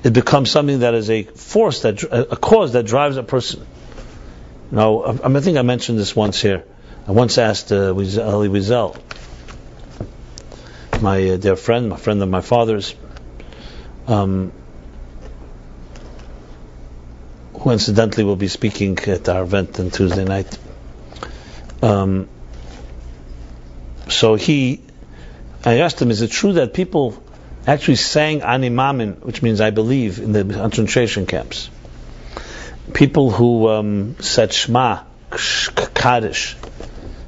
It becomes something that is a force, a cause that drives a person. Now, I think I mentioned this once here. I once asked Eli Wiesel, my dear friend, my friend of my father's, who incidentally will be speaking at our event on Tuesday night. I asked him, is it true that people actually sang Ani Mamin, which means I believe, in the concentration camps? People who said Shema, Kaddish,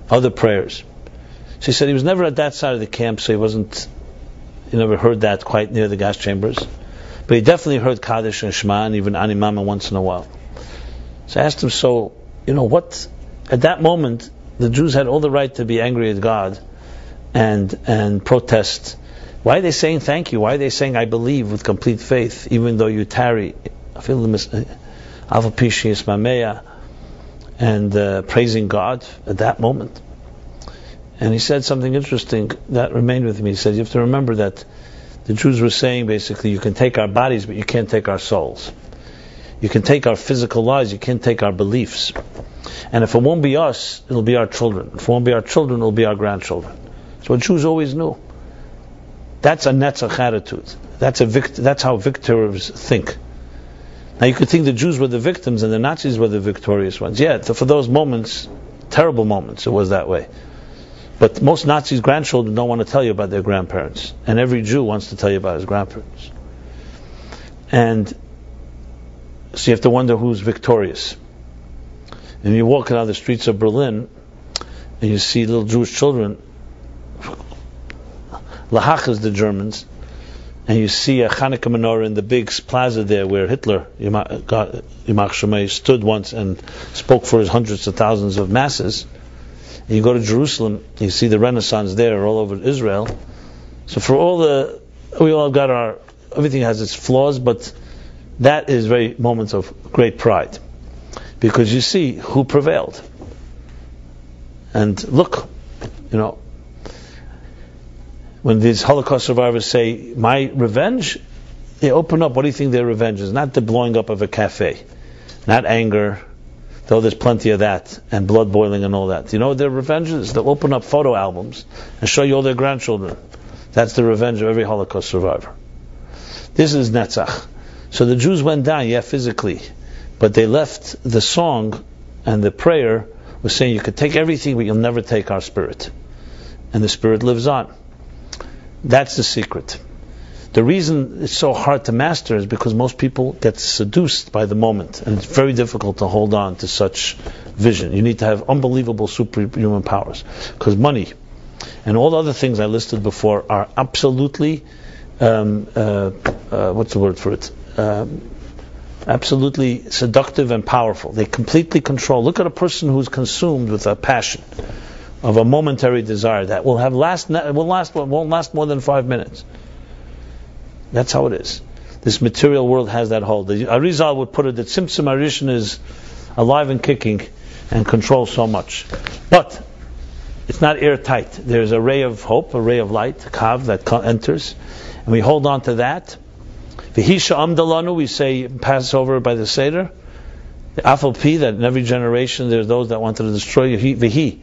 other prayers. So he said he was never at that side of the camp, so he never heard that quite near the gas chambers. But he definitely heard Kaddish and Shema and even Ani Mamin once in a while. So I asked him, what, at that moment, the Jews had all the right to be angry at God and protest. Why are they saying thank you? Why are they saying I believe with complete faith, even though you tarry? And praising God at that moment. And he said something interesting that remained with me. He said, you have to remember that the Jews were saying basically, you can take our bodies, but you can't take our souls. You can take our physical lives, you can't take our beliefs. And if it won't be us, it'll be our children. If it won't be our children, it'll be our grandchildren. That's what Jews always knew. That's a netzach attitude. That's how victors think. Now you could think the Jews were the victims and the Nazis were the victorious ones. Yeah, for those moments, terrible moments, it was that way. But most Nazis' grandchildren don't want to tell you about their grandparents. And every Jew wants to tell you about his grandparents. And so you have to wonder who's victorious. And you're walking down the streets of Berlin and you see little Jewish children, Lahachas, the Germans, and you see a Hanukkah menorah in the big plaza there where Hitler, Yimach Shemay, stood once and spoke for his hundreds of thousands of masses. And you go to Jerusalem, you see the Renaissance there all over Israel. So we all got everything has its flaws, but that is very moments of great pride. Because you see who prevailed. And look, when these Holocaust survivors say, my revenge, they open up, what do you think their revenge is? Not the blowing up of a cafe, not anger, though there's plenty of that, and blood boiling and all that. You know what their revenge is? They'll open up photo albums and show you all their grandchildren. That's the revenge of every Holocaust survivor. This is Netzach. So the Jews went down, physically, but they left the song and the prayer was saying you could take everything, but you'll never take our spirit. And the spirit lives on. That's the secret. The reason it's so hard to master is because most people get seduced by the moment, and it's very difficult to hold on to such vision. You need to have unbelievable superhuman powers, because money and all the other things I listed before are absolutely what's the word for it? Absolutely seductive and powerful. They completely control. Look at a person who's consumed with a passion of a momentary desire that won't last more than 5 minutes. That's how it is. This material world has that hold. The Arizal would put it that Tzimtzum Arishan is alive and kicking and controls so much. But it's not airtight. There's a ray of hope, a ray of light, kav, that enters, and we hold on to that. V'hisha amdalanu, we say Passover by the Seder. The Afal Pi, that in every generation there's those that wanted to destroy you. V'hi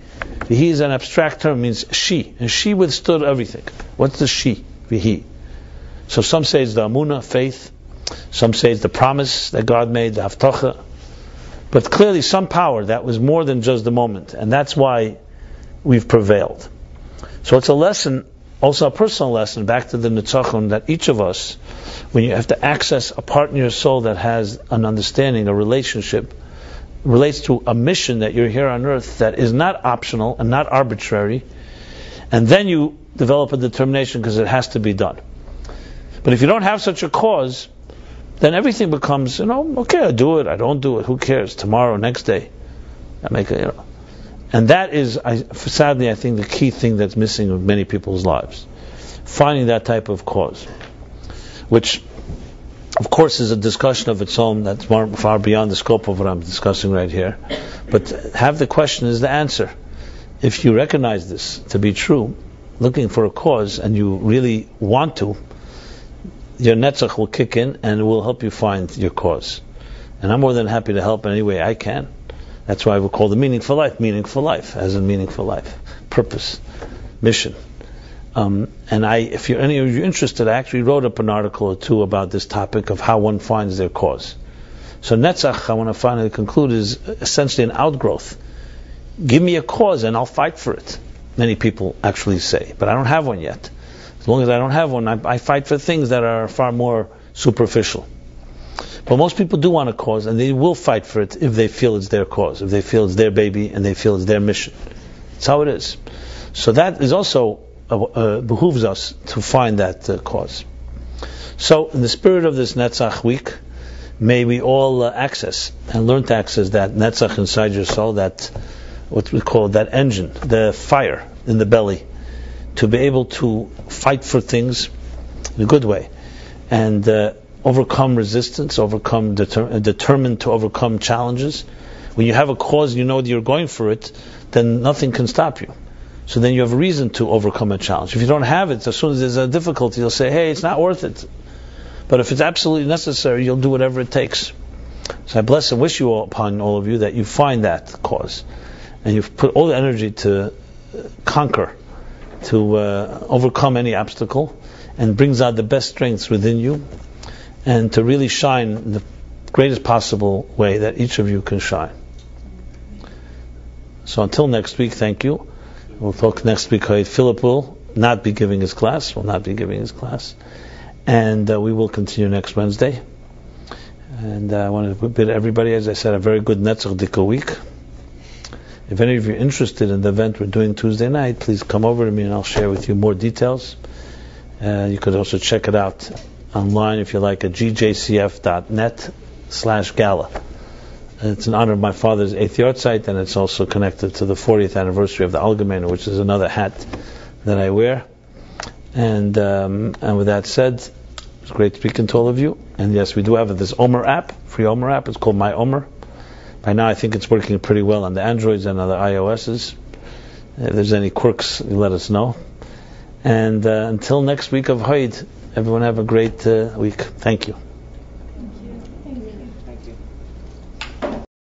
is an abstract term, means she, and she withstood everything. What's the she? V'hi. So some say it's the Amunah, faith. Some say it's the promise that God made, the Haftacha. But clearly some power that was more than just the moment, and that's why we've prevailed. So it's a lesson, also a personal lesson, back to the Nitzachon, that each of us, when you have to access a part in your soul that has an understanding, a relationship, relates to a mission that you're here on earth that is not optional and not arbitrary, and then you develop a determination because it has to be done. But if you don't have such a cause, then everything becomes, okay, I do it, I don't do it, who cares? Tomorrow, next day, and that is, sadly, I think the key thing that's missing in many people's lives, finding that type of cause, which, of course, is a discussion of its own that's far beyond the scope of what I'm discussing right here. But have the question is the answer. If you recognize this to be true, looking for a cause, and you really want to, your netzach will kick in and it will help you find your cause. And I'm more than happy to help in any way I can. That's why we call the meaningful life, as in meaningful life, purpose, mission. And if any of you interested, I actually wrote up an article or two about this topic of how one finds their cause. So netzach, I want to finally conclude, is essentially an outgrowth. Give me a cause and I'll fight for it. Many people actually say, but I don't have one yet. As long as I don't have one, I fight for things that are far more superficial. But most people do want a cause, and they will fight for it if they feel it's their cause, if they feel it's their baby, and they feel it's their mission. That's how it is. So that is also behooves us to find that cause. So, in the spirit of this Netzach week, may we all access and learn to access that Netzach inside your soul, that what we call that engine, the fire in the belly, to be able to fight for things in a good way, and overcome resistance, determined to overcome challenges. When you have a cause, you know that you're going for it, then nothing can stop you. So then you have a reason to overcome a challenge. If you don't have it, as soon as there's a difficulty, you'll say, hey, it's not worth it. But if it's absolutely necessary, you'll do whatever it takes. So I bless and wish you upon all of you that you find that cause, and you've put all the energy to conquer, to overcome any obstacle, and brings out the best strengths within you, and to really shine in the greatest possible way that each of you can shine. So until next week, thank you. We'll talk next week. Philip will not be giving his class. And we will continue next Wednesday. And I want to bid everybody, as I said, a very good Netzach Dika week. If any of you are interested in the event we're doing Tuesday night, please come over to me and I'll share with you more details. You could also check it out online if you like at gjcf.net/gala. It's in honor of my father's 8th yard site, and it's also connected to the 40th anniversary of the Algemeiner, which is another hat that I wear. And with that said, it's great speaking to all of you. And yes, we do have this Omer app, free Omer app. It's called My Omer. By now, I think it's working pretty well on the Androids and other iOSs. If there's any quirks, you let us know. And until next week of Haid, everyone have a great week. Thank you.